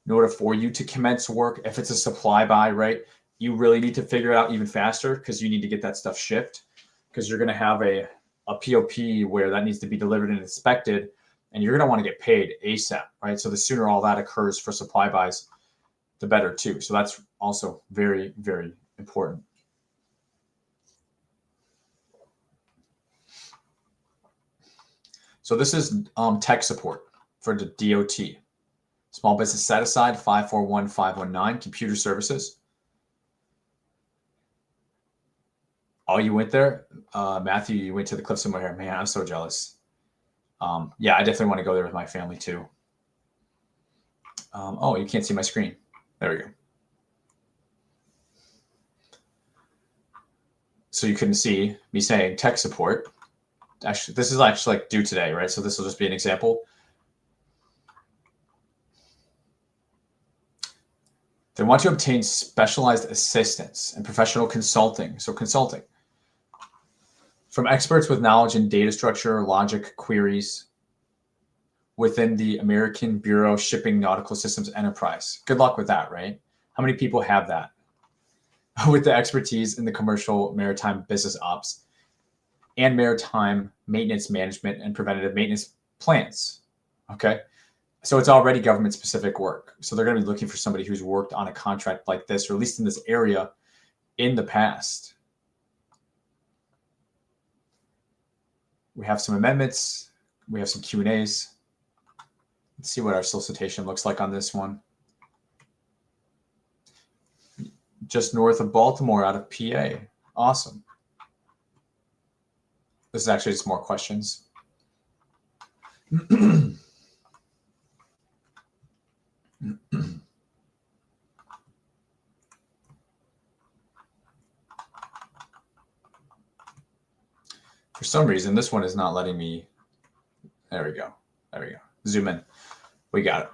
S1: in order for you to commence work. If it's a supply buy, right, you really need to figure it out even faster, because you need to get that stuff shipped, because you're going to have a POP where that needs to be delivered and inspected, and you're going to want to get paid ASAP, right? So the sooner all that occurs for supply buys, the better too. So that's also very, very important. So this is tech support for the DOT. Small business set aside, 541-519, computer services. Oh, you went there? Matthew, you went to the Cliffs of Moher. Man, I'm so jealous. Yeah, I definitely want to go there with my family too. Oh, you can't see my screen. There we go. So you couldn't see me saying tech support. Actually, this is actually like due today, right? So this will just be an example. They want to obtain specialized assistance and professional consulting. So consulting from experts with knowledge in data structure, logic, queries within the American Bureau Shipping Nautical Systems Enterprise. Good luck with that, right? How many people have that? With the expertise in the commercial maritime business ops and maritime maintenance management and preventative maintenance plans. Okay. So it's already government specific work. So they're going to be looking for somebody who's worked on a contract like this, or at least in this area in the past. We have some amendments. We have some Q&As. Let's see what our solicitation looks like on this one. Just north of Baltimore out of PA. Awesome. This is actually just more questions. For some reason, this one is not letting me. There we go. There we go. Zoom in. We got it.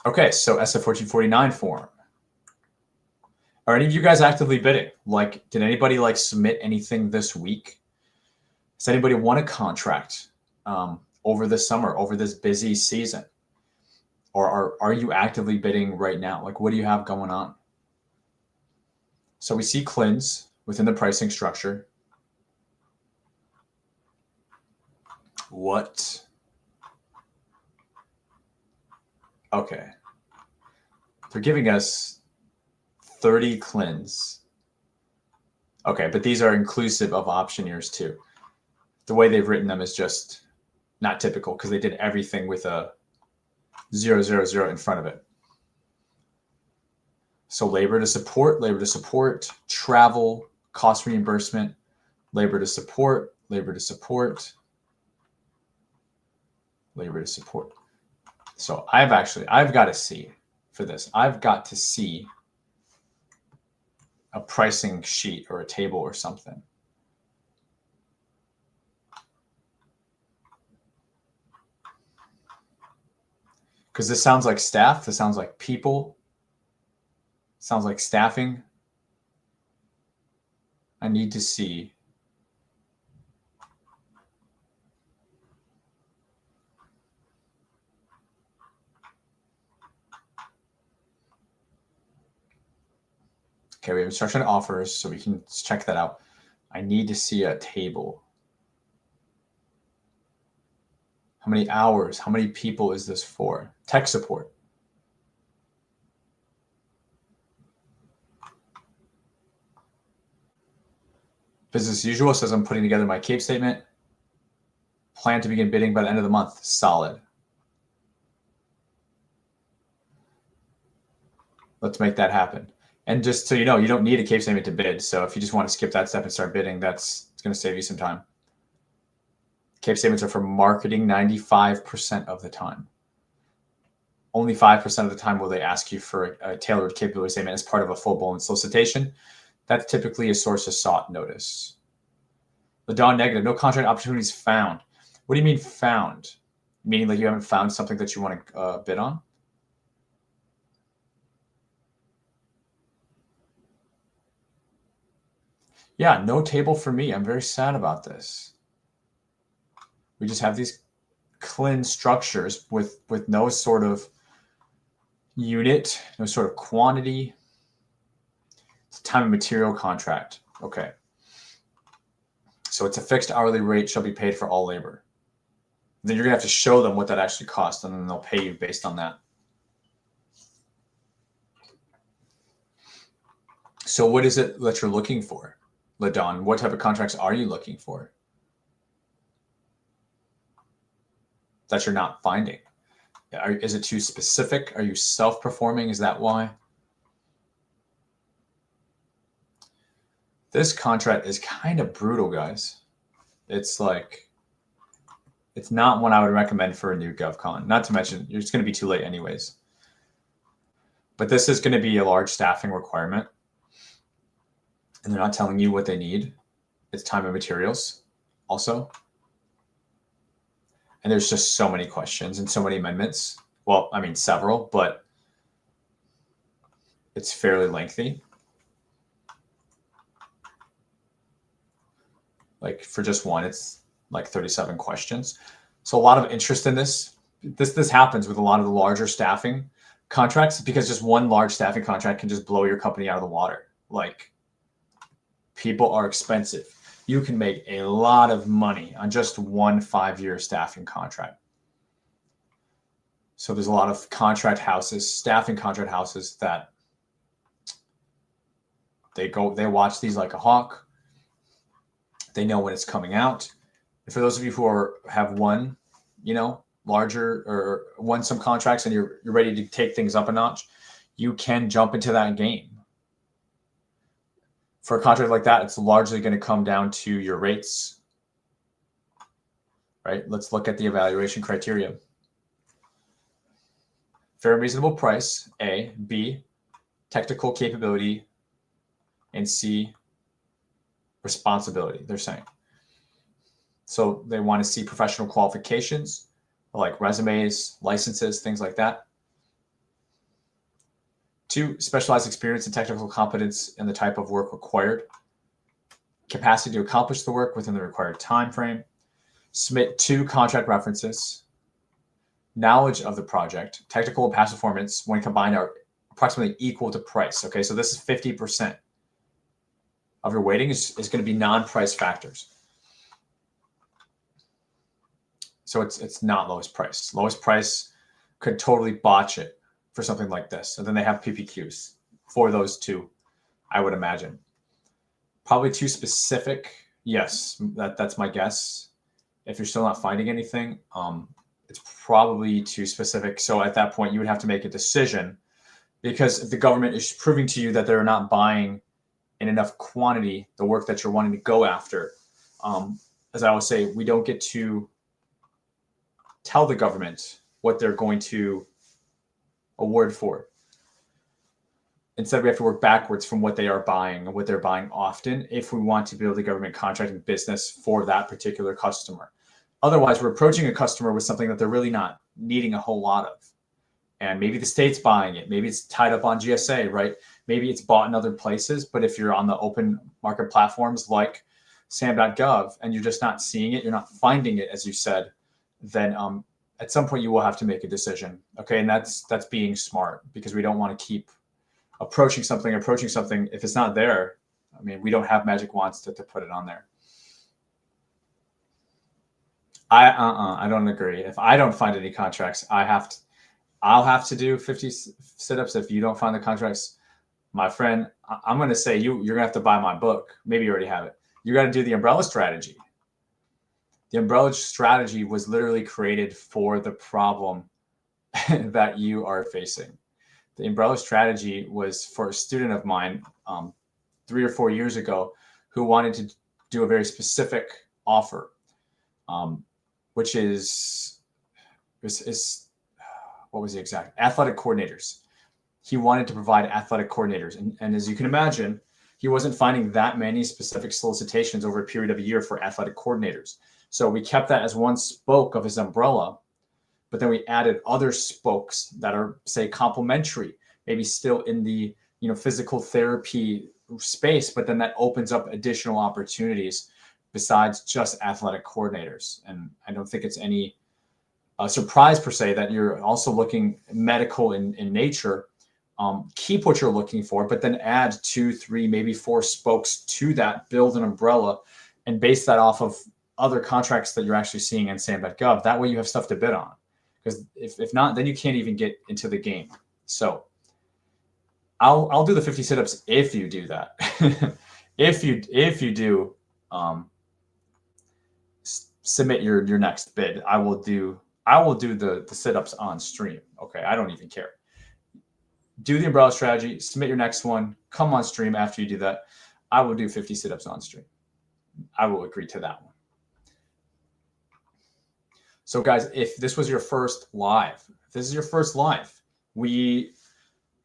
S1: Okay, so SF1449 form. Are any of you guys actively bidding? Like, did anybody like submit anything this week? Does anybody want a contract over the summer, over this busy season? Or are you actively bidding right now? Like, what do you have going on? So we see CLINs within the pricing structure. What? Okay. They're giving us 30 CLINs. Okay, but these are inclusive of option years too. The way they've written them is just not typical because they did everything with a 000 in front of it. So labor to support, travel, cost reimbursement, labor to support, labor to support, labor to support. So I've got to see for this. I've got to see a pricing sheet or a table or something. Because this sounds like staff. This sounds like people. Sounds like staffing. I need to see. Okay, we have instruction offers, so we can check that out. I need to see a table. How many hours? How many people is this for? Tech support. Business as usual says I'm putting together my CAPE statement. Plan to begin bidding by the end of the month. Solid. Let's make that happen. And just so you know, you don't need a CAPE statement to bid. So if you just want to skip that step and start bidding, it's going to save you some time. CAPE statements are for marketing 95% of the time. Only 5% of the time will they ask you for a tailored capability statement as part of a full-blown solicitation. That's typically a source of sought notice. The Dawn negative, no contract opportunities found. What do you mean found? Meaning like you haven't found something that you want to bid on? Yeah, no table for me. I'm very sad about this. We just have these CLIN structures with no sort of unit, no sort of quantity. It's a time and material contract. Okay. So it's a fixed hourly rate shall be paid for all labor. Then you're going to have to show them what that actually costs, and then they'll pay you based on that. So what is it that you're looking for, LaDon? What type of contracts are you looking for that you're not finding? Is it too specific? Are you self-performing? Is that why? This contract is kind of brutal, guys. It's like, it's not one I would recommend for a new GovCon. Not to mention, it's going to be too late anyways. But this is going to be a large staffing requirement. And they're not telling you what they need. It's time and materials also. And there's just so many questions and so many amendments. Well, I mean, several, but it's fairly lengthy. Like for just one, it's like 37 questions. So a lot of interest in this. This happens with a lot of the larger staffing contracts because just one large staffing contract can just blow your company out of the water. Like, people are expensive. You can make a lot of money on just one 5-year staffing contract. So there's a lot of staffing contract houses that they watch these like a hawk. They know when it's coming out. And for those of you who have won, larger or won some contracts and you're ready to take things up a notch, you can jump into that game. For a contract like that, it's largely going to come down to your rates, right? Let's look at the evaluation criteria. Fair and reasonable price, A. B, technical capability, and C, responsibility, they're saying. So they want to see professional qualifications, like resumes, licenses, things like that. 2, specialized experience and technical competence in the type of work required. Capacity to accomplish the work within the required time frame. Submit 2 contract references. Knowledge of the project. Technical and past performance, when combined, are approximately equal to price. Okay, so this is 50% of your weighting is going to be non-price factors. So it's not lowest price. Lowest price could totally botch it for something like this. And then they have PPQs for those 2, I would imagine. Probably too specific. Yes, that's my guess. If you're still not finding anything, it's probably too specific. So at that point, you would have to make a decision, because if the government is proving to you that they're not buying in enough quantity the work that you're wanting to go after, as I always say, we don't get to tell the government what they're going to award for. Instead, we have to work backwards from what they are buying and what they're buying often if we want to build a government contracting business for that particular customer. Otherwise, we're approaching a customer with something that they're really not needing a whole lot of. And maybe the state's buying it. Maybe it's tied up on GSA, right? Maybe it's bought in other places. But if you're on the open market platforms like SAM.gov and you're just not seeing it, you're not finding it, as you said, then at some point you will have to make a decision. Okay, and that's being smart, because we don't want to keep approaching something. If it's not there, I mean, we don't have magic wands to put it on there. I don't agree. If I don't find any contracts, I'll have to do 50 sit-ups. If you don't find the contracts, my friend, I'm going to say you're going to have to buy my book. Maybe you already have it. You got to do the umbrella strategy. The umbrella strategy was literally created for the problem that you are facing. The umbrella strategy was for a student of mine 3 or 4 years ago who wanted to do a very specific offer, which is what was the exact? Athletic coordinators. He wanted to provide athletic coordinators. And as you can imagine, he wasn't finding that many specific solicitations over a period of a year for athletic coordinators. So we kept that as one spoke of his umbrella, but then we added other spokes that are, say, complementary, maybe still in the physical therapy space, but then that opens up additional opportunities besides just athletic coordinators. And I don't think it's any surprise per se that you're also looking medical in nature. Keep what you're looking for, but then add 2, 3, maybe 4 spokes to that, build an umbrella, and base that off of other contracts that you're actually seeing in SAM.gov. That way you have stuff to bid on. Because if not, then you can't even get into the game. So I'll do the 50 sit-ups if you do that. if you do submit your next bid, I will do the sit-ups on stream. Okay, I don't even care. Do the umbrella strategy, submit your next one, come on stream after you do that. I will do 50 sit-ups on stream. I will agree to that one. So guys, if this was your first live, we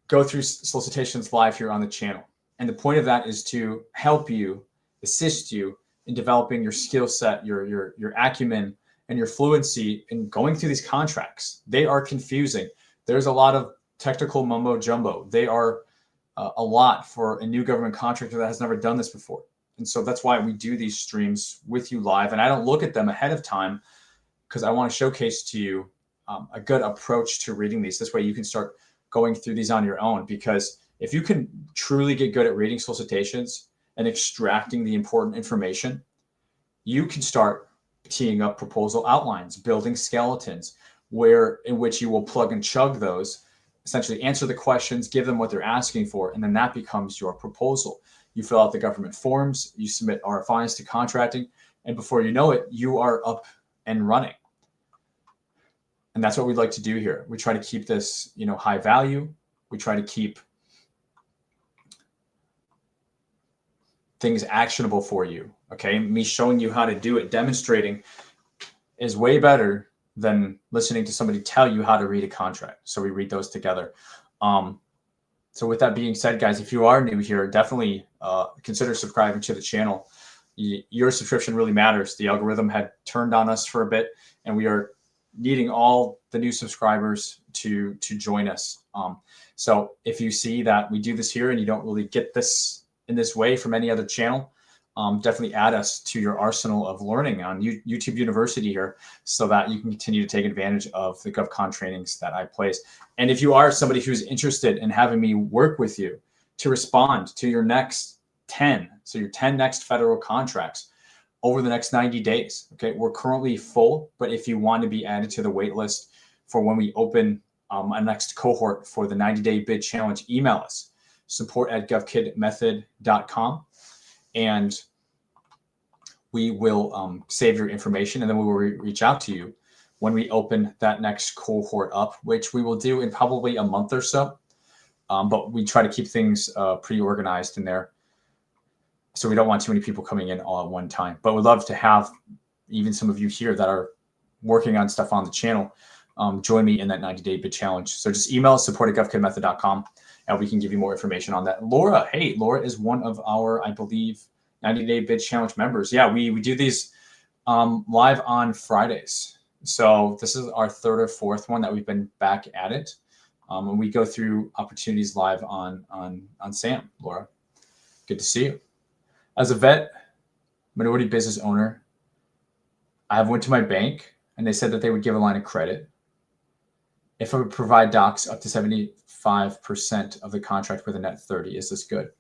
S1: go through solicitations live here on the channel. And the point of that is to help you, assist you in developing your skill set, your acumen, and your fluency in going through these contracts. They are confusing. There's a lot of technical mumbo jumbo. They are a lot for a new government contractor that has never done this before. And so that's why we do these streams with you live. And I don't look at them ahead of time because I want to showcase to you a good approach to reading these. This way you can start going through these on your own, because if you can truly get good at reading solicitations and extracting the important information, you can start teeing up proposal outlines, building skeletons, in which you will plug and chug those, essentially answer the questions, give them what they're asking for, and then that becomes your proposal. You fill out the government forms, you submit RFIs to contracting, and before you know it, you are up and running. And that's what we'd like to do here. We try to keep this, high value. We try to keep things actionable for you. Okay. Me showing you how to do it, demonstrating, is way better than listening to somebody tell you how to read a contract. So we read those together. So with that being said, guys, if you are new here, definitely consider subscribing to the channel. Your subscription really matters. The algorithm had turned on us for a bit, and we are needing all the new subscribers to join us. So if you see that we do this here and you don't really get this in this way from any other channel, definitely add us to your arsenal of learning on YouTube University here, so that you can continue to take advantage of the GovCon trainings that I place. And if you are somebody who's interested in having me work with you to respond to your next 10, so your 10 next federal contracts over the next 90 days, okay, we're currently full, but if you want to be added to the wait list for when we open a next cohort for the 90-day bid challenge, email us, support@govkidmethod.com. And we will save your information, and then we will reach out to you when we open that next cohort up, which we will do in probably a month or so. But we try to keep things pretty organized in there, so we don't want too many people coming in all at one time. But we'd love to have even some of you here that are working on stuff on the channel join me in that 90-day bid challenge. So just email us, support@govkidmethod.com, and we can give you more information on that. Laura, hey, Laura is one of our, I believe, 90-day bid challenge members. Yeah, we do these live on Fridays. So this is our third or fourth one that we've been back at it. And we go through opportunities live on SAM, Laura. Good to see you. As a vet, minority business owner, I went to my bank and they said that they would give a line of credit if I would provide docs up to 75% of the contract with a net 30. Is this good?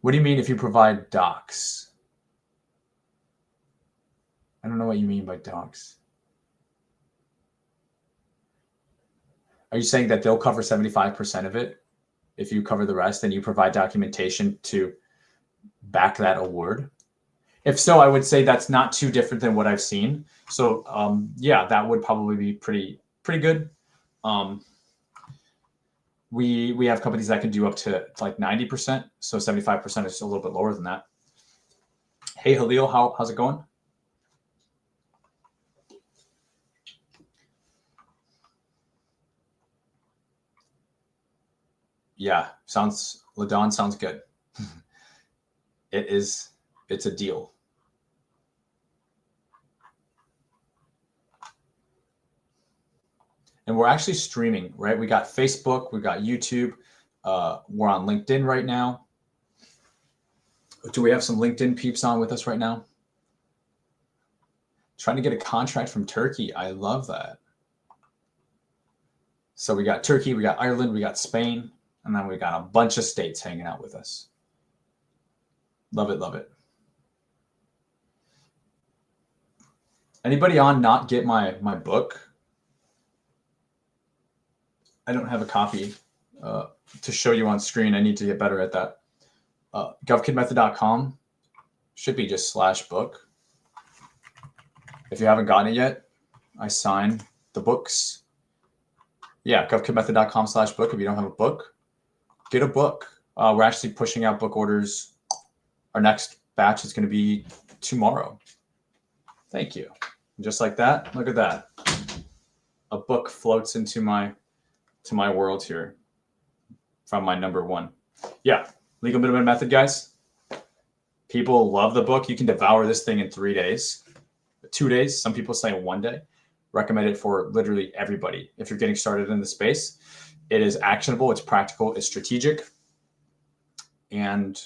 S1: What do you mean if you provide docs? I don't know what you mean by docs. Are you saying that they'll cover 75% of it if you cover the rest and you provide documentation to back that award? If so, I would say that's not too different than what I've seen. So yeah, that would probably be pretty good. We have companies that can do up to like 90%. So 75% is a little bit lower than that. Hey, Halil, how's it going? Yeah, LaDon sounds good. It's a deal. And we're actually streaming, right? We got Facebook, we got YouTube. We're on LinkedIn right now. Do we have some LinkedIn peeps on with us right now? Trying to get a contract from Turkey. I love that. So we got Turkey, we got Ireland, we got Spain, and then we got a bunch of states hanging out with us. Love it, love it. Anybody on not get my book? I don't have a copy to show you on screen. I need to get better at that. GovKidMethod.com should be just /book. If you haven't gotten it yet, I sign the books. Yeah, GovKidMethod.com/book. If you don't have a book, get a book. We're actually pushing out book orders. Our next batch is going to be tomorrow. Thank you. And just like that, look at that. A book floats into my world here. from my number one. Yeah, Legal Middleman Method, guys. People love the book. You can devour this thing in 3 days, 2 days. Some people say 1 day. Recommend it for literally everybody. If you're getting started in the space, it is actionable, it's practical, it's strategic. And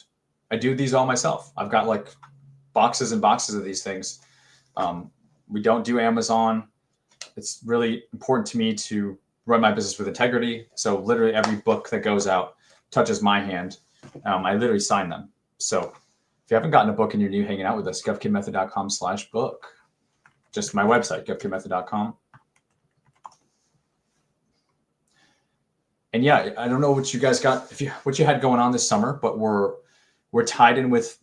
S1: I do these all myself. I've got like boxes and boxes of these things. We don't do Amazon. It's really important to me to run my business with integrity. So literally every book that goes out touches my hand. I literally sign them. So if you haven't gotten a book and you're new hanging out with us, govkidmethod.com/book. Just my website, govkidmethod.com. And yeah, I don't know what you guys got, what you had going on this summer, but we're tied in with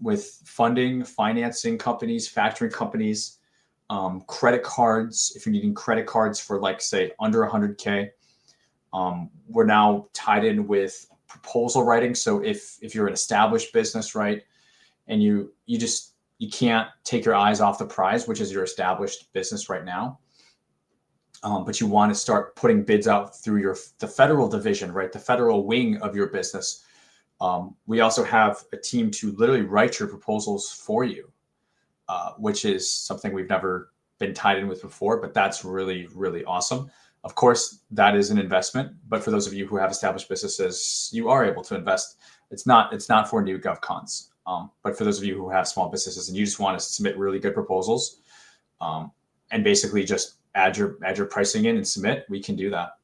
S1: funding, financing companies, factoring companies, credit cards. If you're needing credit cards for like say under 100K, we're now tied in with proposal writing. So if you're an established business, right, and you can't take your eyes off the prize, which is your established business right now, but you want to start putting bids out through the federal division, right, the federal wing of your business. We also have a team to literally write your proposals for you, which is something we've never been tied in with before, but that's really, really awesome. Of course, that is an investment, but for those of you who have established businesses, you are able to invest. It's not for new GovCons, but for those of you who have small businesses and you just want to submit really good proposals, and basically just add your pricing in and submit, we can do that.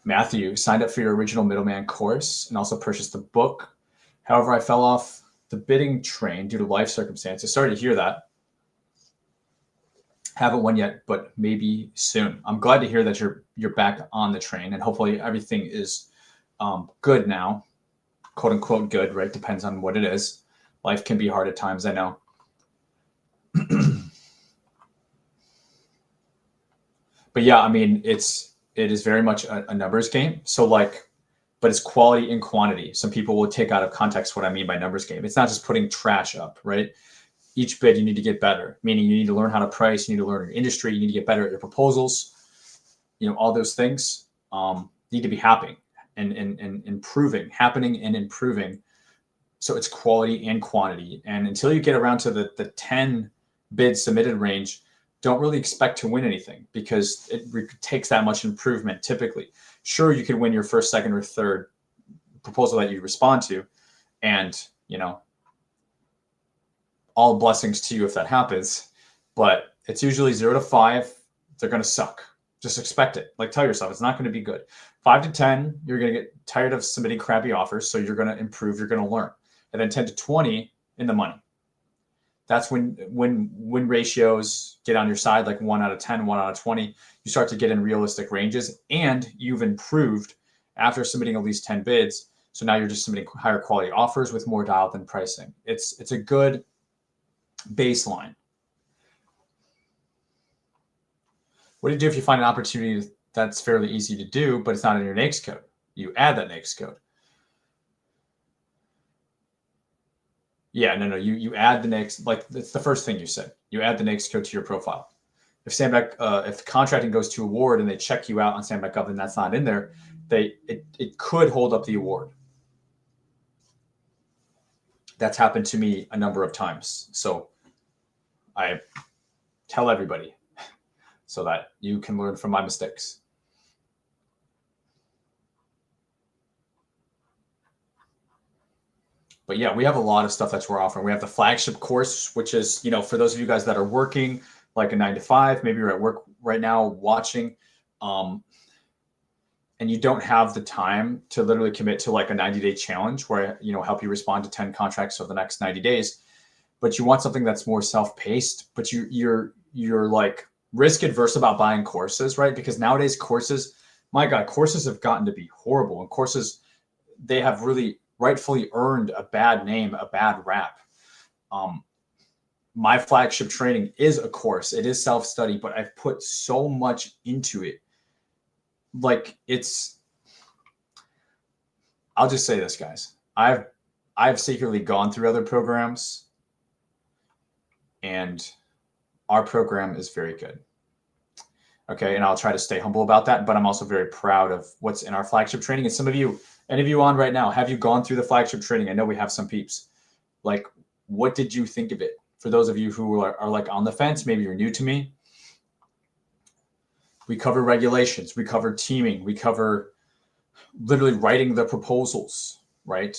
S1: Matthew signed up for your original middleman course and also purchased the book. However, I fell off the bidding train due to life circumstances. Sorry to hear that. Haven't won yet, but maybe soon. I'm glad to hear that you're back on the train, and hopefully everything is good now, quote unquote good, right? Depends on what it is. Life can be hard at times, I know. But yeah, I mean, it is very much a numbers game. So but it's quality and quantity. Some people will take out of context what I mean by numbers game. It's not just putting trash up, right? Each bid you need to get better, meaning you need to learn how to price, you need to learn your industry, you need to get better at your proposals. All those things need to be happening and improving, happening and improving. So it's quality and quantity. And until you get around to the 10 bid submitted range, don't really expect to win anything because it takes that much improvement typically. Sure, you could win your first, second, or third proposal that you respond to, and all blessings to you if that happens, but it's usually 0 to 5. They're going to suck. Just expect it. Like, tell yourself it's not going to be good. 5 to 10, you're going to get tired of submitting crappy offers, so you're going to improve, you're going to learn. And then 10 to 20, in the money. That's when win ratios get on your side, like 1 out of 10, 1 out of 20, you start to get in realistic ranges, and you've improved after submitting at least 10 bids. So now you're just submitting higher quality offers with more dialed in pricing. It's a good baseline. What do you do if you find an opportunity that's fairly easy to do, but it's not in your NAICS code? You add that NAICS code. Yeah, no, you add the NAICS, like it's the first thing you said. You add the NAICS code to your profile. If if the contracting goes to award and they check you out on SAM.gov and that's not in there, it could hold up the award. That's happened to me a number of times. So I tell everybody so that you can learn from my mistakes. But yeah, we have a lot of stuff that we're offering. We have the flagship course, which is, for those of you guys that are working like a 9 to 5, maybe you're at work right now watching, and you don't have the time to literally commit to like a 90-day challenge where help you respond to 10 contracts over the next 90 days, but you want something that's more self-paced, but you're like risk adverse about buying courses, right? Because nowadays courses, my God, courses have gotten to be horrible, and courses, they have really rightfully earned a bad name, a bad rap. My flagship training is a course. It is self-study, but I've put so much into it. Like I'll just say this, guys. I've secretly gone through other programs, and our program is very good. Okay. And I'll try to stay humble about that. But I'm also very proud of what's in our flagship training. And some of you, any of you on right now, have you gone through the flagship training? I know we have some peeps. Like, what did you think of it? For those of you who are like on the fence, maybe you're new to me. We cover regulations. We cover teaming. We cover literally writing the proposals, right?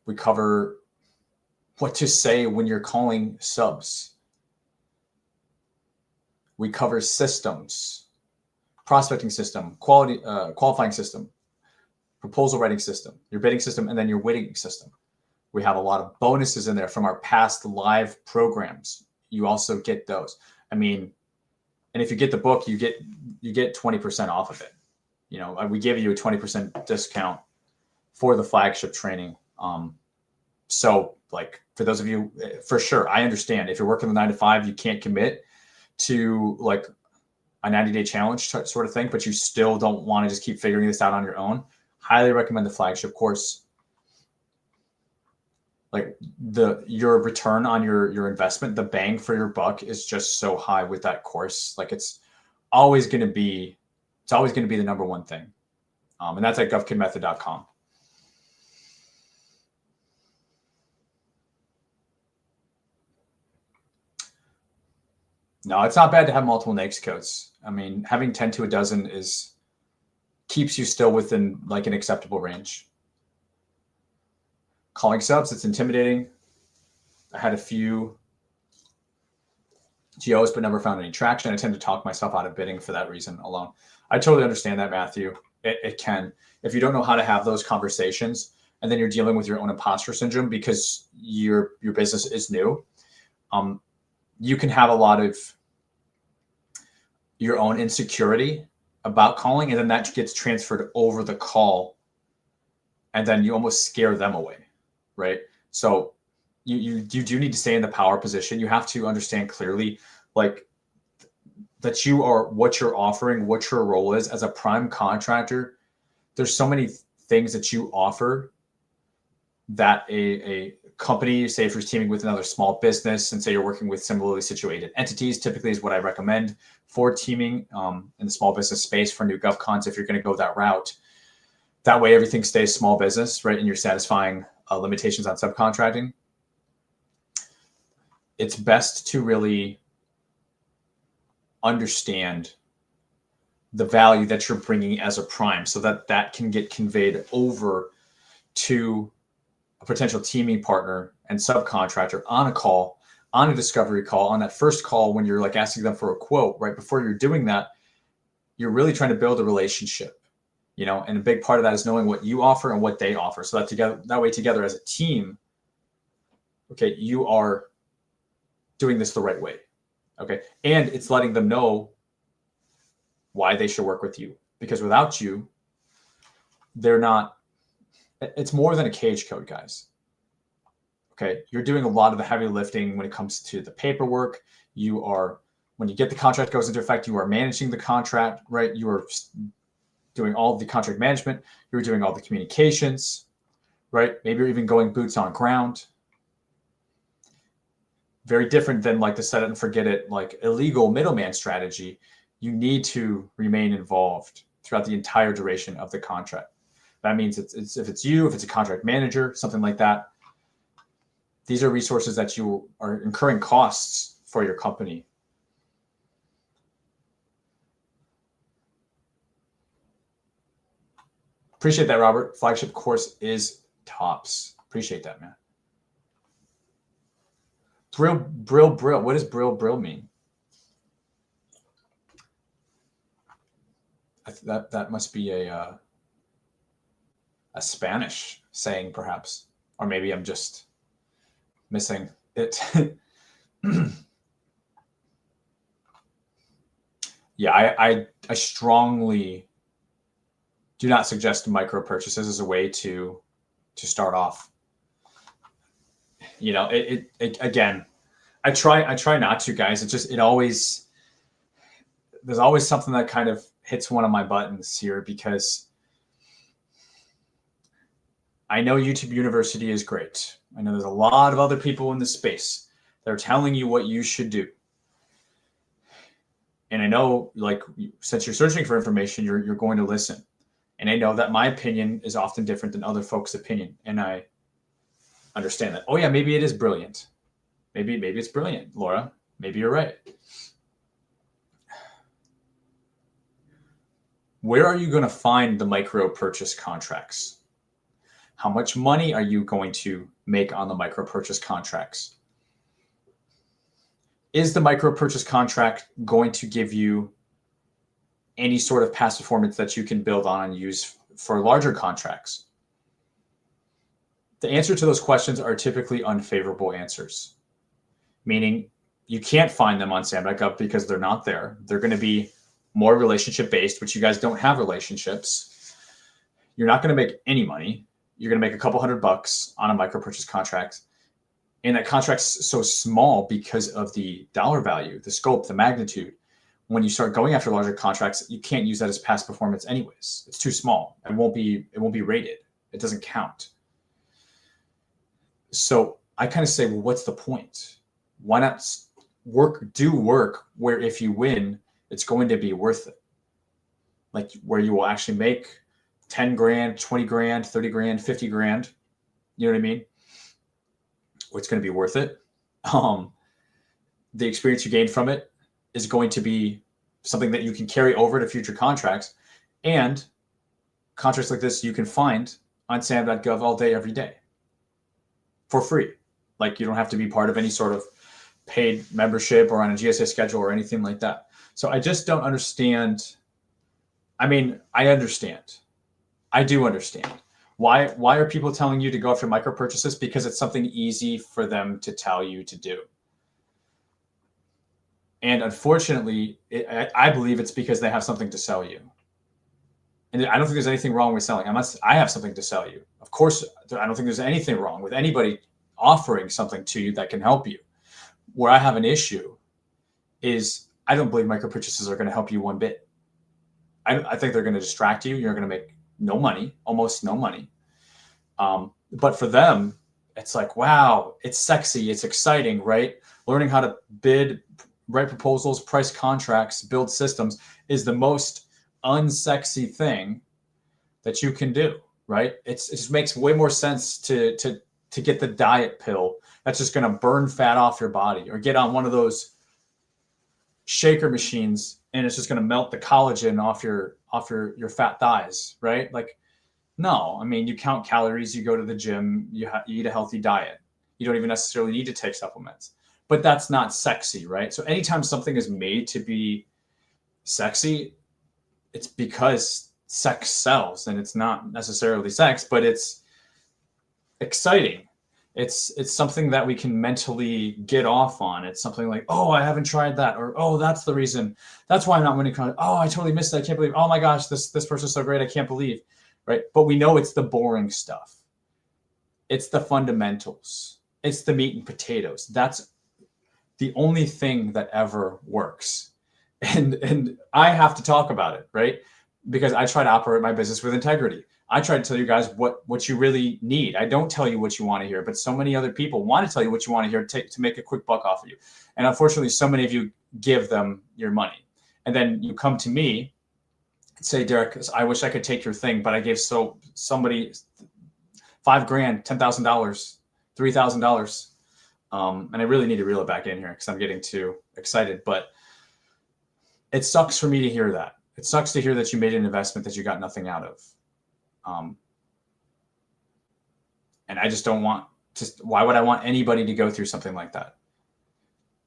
S1: We cover what to say when you're calling subs. We cover systems, prospecting system, qualifying system, proposal writing system, your bidding system, and then your winning system. We have a lot of bonuses in there from our past live programs. You also get those. I mean, and if you get the book, you get 20% off of it. You know, we give you a 20% discount for the flagship training. So like for those of you, for sure, I understand if you're working the 9 to 5, you can't commit to like a 90-day challenge sort of thing, but you still don't want to just keep figuring this out on your own. Highly recommend the flagship course. Like your return on your investment, the bang for your buck is just so high with that course. Like it's always going to be the number one thing. And that's at govconmethod.com. No, it's not bad to have multiple NAICS codes. I mean, having 10 to a dozen keeps you still within like an acceptable range. Calling subs, it's intimidating. I had a few GOs, but never found any traction. I tend to talk myself out of bidding for that reason alone. I totally understand that, Matthew. It can. If you don't know how to have those conversations, and then you're dealing with your own imposter syndrome because your business is new, you can have a lot of your own insecurity about calling, and then that gets transferred over the call, and then you almost scare them away, right? So you do need to stay in the power position. You have to understand clearly, like, that you are what you're offering, what your role is as a prime contractor. There's so many things that you offer that a company, say if you're teaming with another small business and say you're working with similarly situated entities, typically is what I recommend for teaming in the small business space for new GovCons if you're going to go that route. That way everything stays small business, right? And you're satisfying limitations on subcontracting. It's best to really understand the value that you're bringing as a prime so that can get conveyed over to a potential teaming partner and subcontractor on a call, on a discovery call, on that first call when you're like asking them for a quote. Right before you're doing that, you're really trying to build a relationship, you know, and a big part of that is knowing what you offer and what they offer. So that way together as a team, okay, you are doing this the right way. Okay. And it's letting them know why they should work with you, because without you, it's more than a cage code, guys. Okay. You're doing a lot of the heavy lifting when it comes to the paperwork. When you get the contract goes into effect, you are managing the contract, right? You are doing all of the contract management. You're doing all the communications, right? Maybe you're even going boots on ground. Very different than like the set it and forget it, like illegal middleman strategy. You need to remain involved throughout the entire duration of the contract. That means if it's a contract manager, something like that, these are resources that you are incurring costs for your company. Appreciate that, Robert. Flagship course is tops. Appreciate that, man. Brill. What does brill mean? That must be a Spanish saying, perhaps, or maybe I'm just missing it. Yeah, I strongly do not suggest micro purchases as a way to start off. You know, it again, I try not to, guys. There's always something that kind of hits one of my buttons here, because I know YouTube University is great. I know there's a lot of other people in the space that are telling you what you should do. And I know, like, since you're searching for information, you're going to listen. And I know that my opinion is often different than other folks' opinion. And I understand that. Oh yeah, maybe it is brilliant. Maybe it's brilliant, Laura. Maybe you're right. Where are you going to find the micro purchase contracts? How much money are you going to make on the micro purchase contracts? Is the micro purchase contract going to give you any sort of past performance that you can build on and use for larger contracts? The answer to those questions are typically unfavorable answers, meaning you can't find them on SAM.gov because they're not there. They're going to be more relationship based, which you guys don't have relationships. You're not going to make any money. You're going to make a couple $100 on a micro purchase contract. And that contract's so small because of the dollar value, the scope, the magnitude. When you start going after larger contracts, you can't use that as past performance anyways. It's too small. It won't be rated. It doesn't count. So I kind of say, well, what's the point? Why not do work where if you win, it's going to be worth it. Like where you will actually make 10 grand, 20 grand, 30 grand, 50 grand. You know what I mean? It's going to be worth it. The experience you gain from it is going to be something that you can carry over to future contracts. And contracts like this, you can find on SAM.gov all day, every day for free. Like you don't have to be part of any sort of paid membership or on a GSA schedule or anything like that. So I just don't understand. I mean, I understand. I do understand. Why are people telling you to go after micro purchases? Because it's something easy for them to tell you to do. And unfortunately, I believe it's because they have something to sell you. And I don't think there's anything wrong with selling. I have something to sell you. Of course, I don't think there's anything wrong with anybody offering something to you that can help you. Where I have an issue is I don't believe micro purchases are going to help you one bit. I think they're going to distract you. You're going to make no money, almost no money. But for them, it's like, wow, it's sexy. It's exciting, right? Learning how to bid, write proposals, price contracts, build systems is the most unsexy thing that you can do, right? It just makes way more sense to get the diet pill that's just going to burn fat off your body, or get on one of those shaker machines and it's just going to melt the collagen off your fat thighs, right? Like, no, I mean, you count calories, you go to the gym, you eat a healthy diet. You don't even necessarily need to take supplements, but that's not sexy, right? So anytime something is made to be sexy, it's because sex sells, and it's not necessarily sex, but it's exciting. It's something that we can mentally get off on. It's something like, oh, I haven't tried that, or oh, that's the reason. That's why I'm not winning. Oh, I totally missed it. I can't believe. Oh my gosh, this person's so great. I can't believe, right? But we know it's the boring stuff. It's the fundamentals. It's the meat and potatoes. That's the only thing that ever works. And I have to talk about it, right? Because I try to operate my business with integrity. I try to tell you guys what you really need. I don't tell you what you want to hear, but so many other people want to tell you what you want to hear to make a quick buck off of you. And unfortunately, so many of you give them your money. And then you come to me and say, Derek, I wish I could take your thing, but I gave somebody $5 grand, $10,000, $3,000. And I really need to reel it back in here because I'm getting too excited. But it sucks for me to hear that. It sucks to hear that you made an investment that you got nothing out of. And I just don't want to. Why would I want anybody to go through something like that?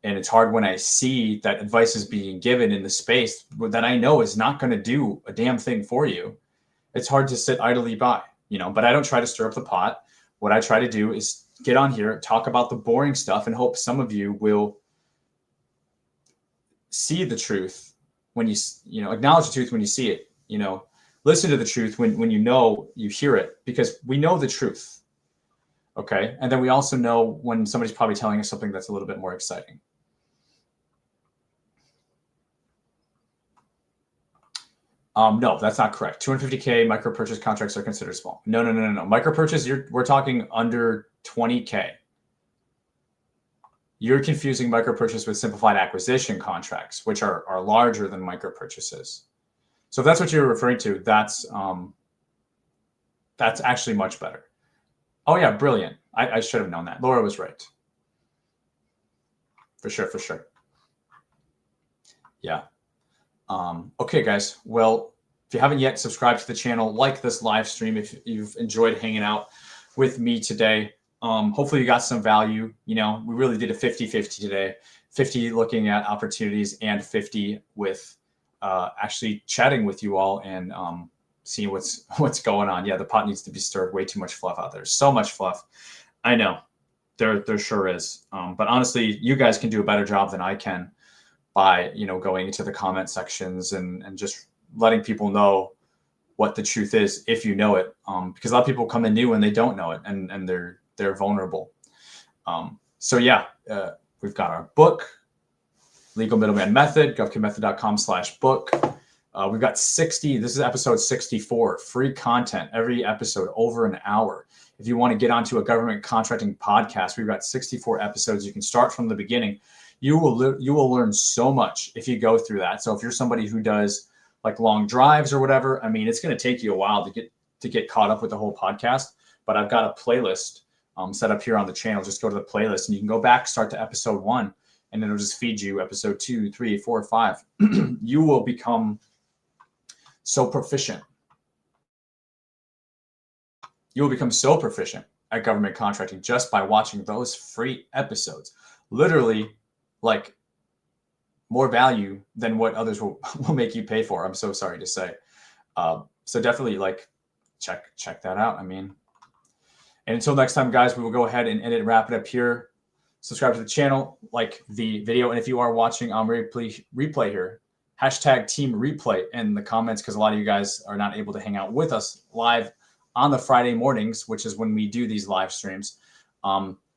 S1: And it's hard when I see that advice is being given in the space that I know is not going to do a damn thing for you. It's hard to sit idly by, but I don't try to stir up the pot. What I try to do is get on here, talk about the boring stuff, and hope some of you will see the truth when you acknowledge the truth when you see it, listen to the truth when you hear it, because we know the truth. Okay. And then we also know when somebody's probably telling us something that's a little bit more exciting. No, that's not correct. 250K micro purchase contracts are considered small. No. Micro purchase, we're talking under 20K. you're confusing micro purchase with simplified acquisition contracts, which are larger than micro purchases. So if that's what you're referring to, that's actually much better. Oh yeah, brilliant. I should have known that. Laura was right. For sure. Yeah. Okay, guys. Well, if you haven't yet subscribed to the channel, like this live stream if you've enjoyed hanging out with me today. Hopefully you got some value. You know, we really did a 50-50 today. 50 looking at opportunities and 50 with actually chatting with you all and seeing what's going on. Yeah, the pot needs to be stirred. Way too much fluff out there. So much fluff. I know. There sure is. But honestly, you guys can do a better job than I can by, you know, going into the comment sections and just letting people know what the truth is if you know it. Because a lot of people come in new and they don't know it and they're vulnerable. So yeah, we've got our book, Legal Middleman Method, govconmethod.com/book. We've got 60, this is episode 64, free content every episode over an hour. If you want to get onto a government contracting podcast, we've got 64 episodes. You can start from the beginning. You will learn so much if you go through that. So if you're somebody who does like long drives or whatever, I mean, it's going to take you a while to get caught up with the whole podcast. But I've got a playlist set up here on the channel. Just go to the playlist and you can go back, start to episode 1, and it'll just feed you episode 2, 3, 4, 5. You will become so proficient. You will become so proficient at government contracting just by watching those free episodes. Literally, like more value than what others will make you pay for. I'm so sorry to say. So definitely like check that out. I mean, and until next time, guys, we will go ahead and edit and wrap it up here. Subscribe to the channel, like the video. And if you are watching on replay here, hashtag team replay in the comments, because a lot of you guys are not able to hang out with us live on the Friday mornings, which is when we do these live streams.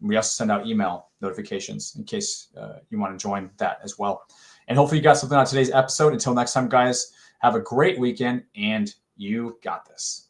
S1: We also send out email notifications in case you want to join that as well. And hopefully you got something on today's episode. Until next time, guys, have a great weekend and you got this.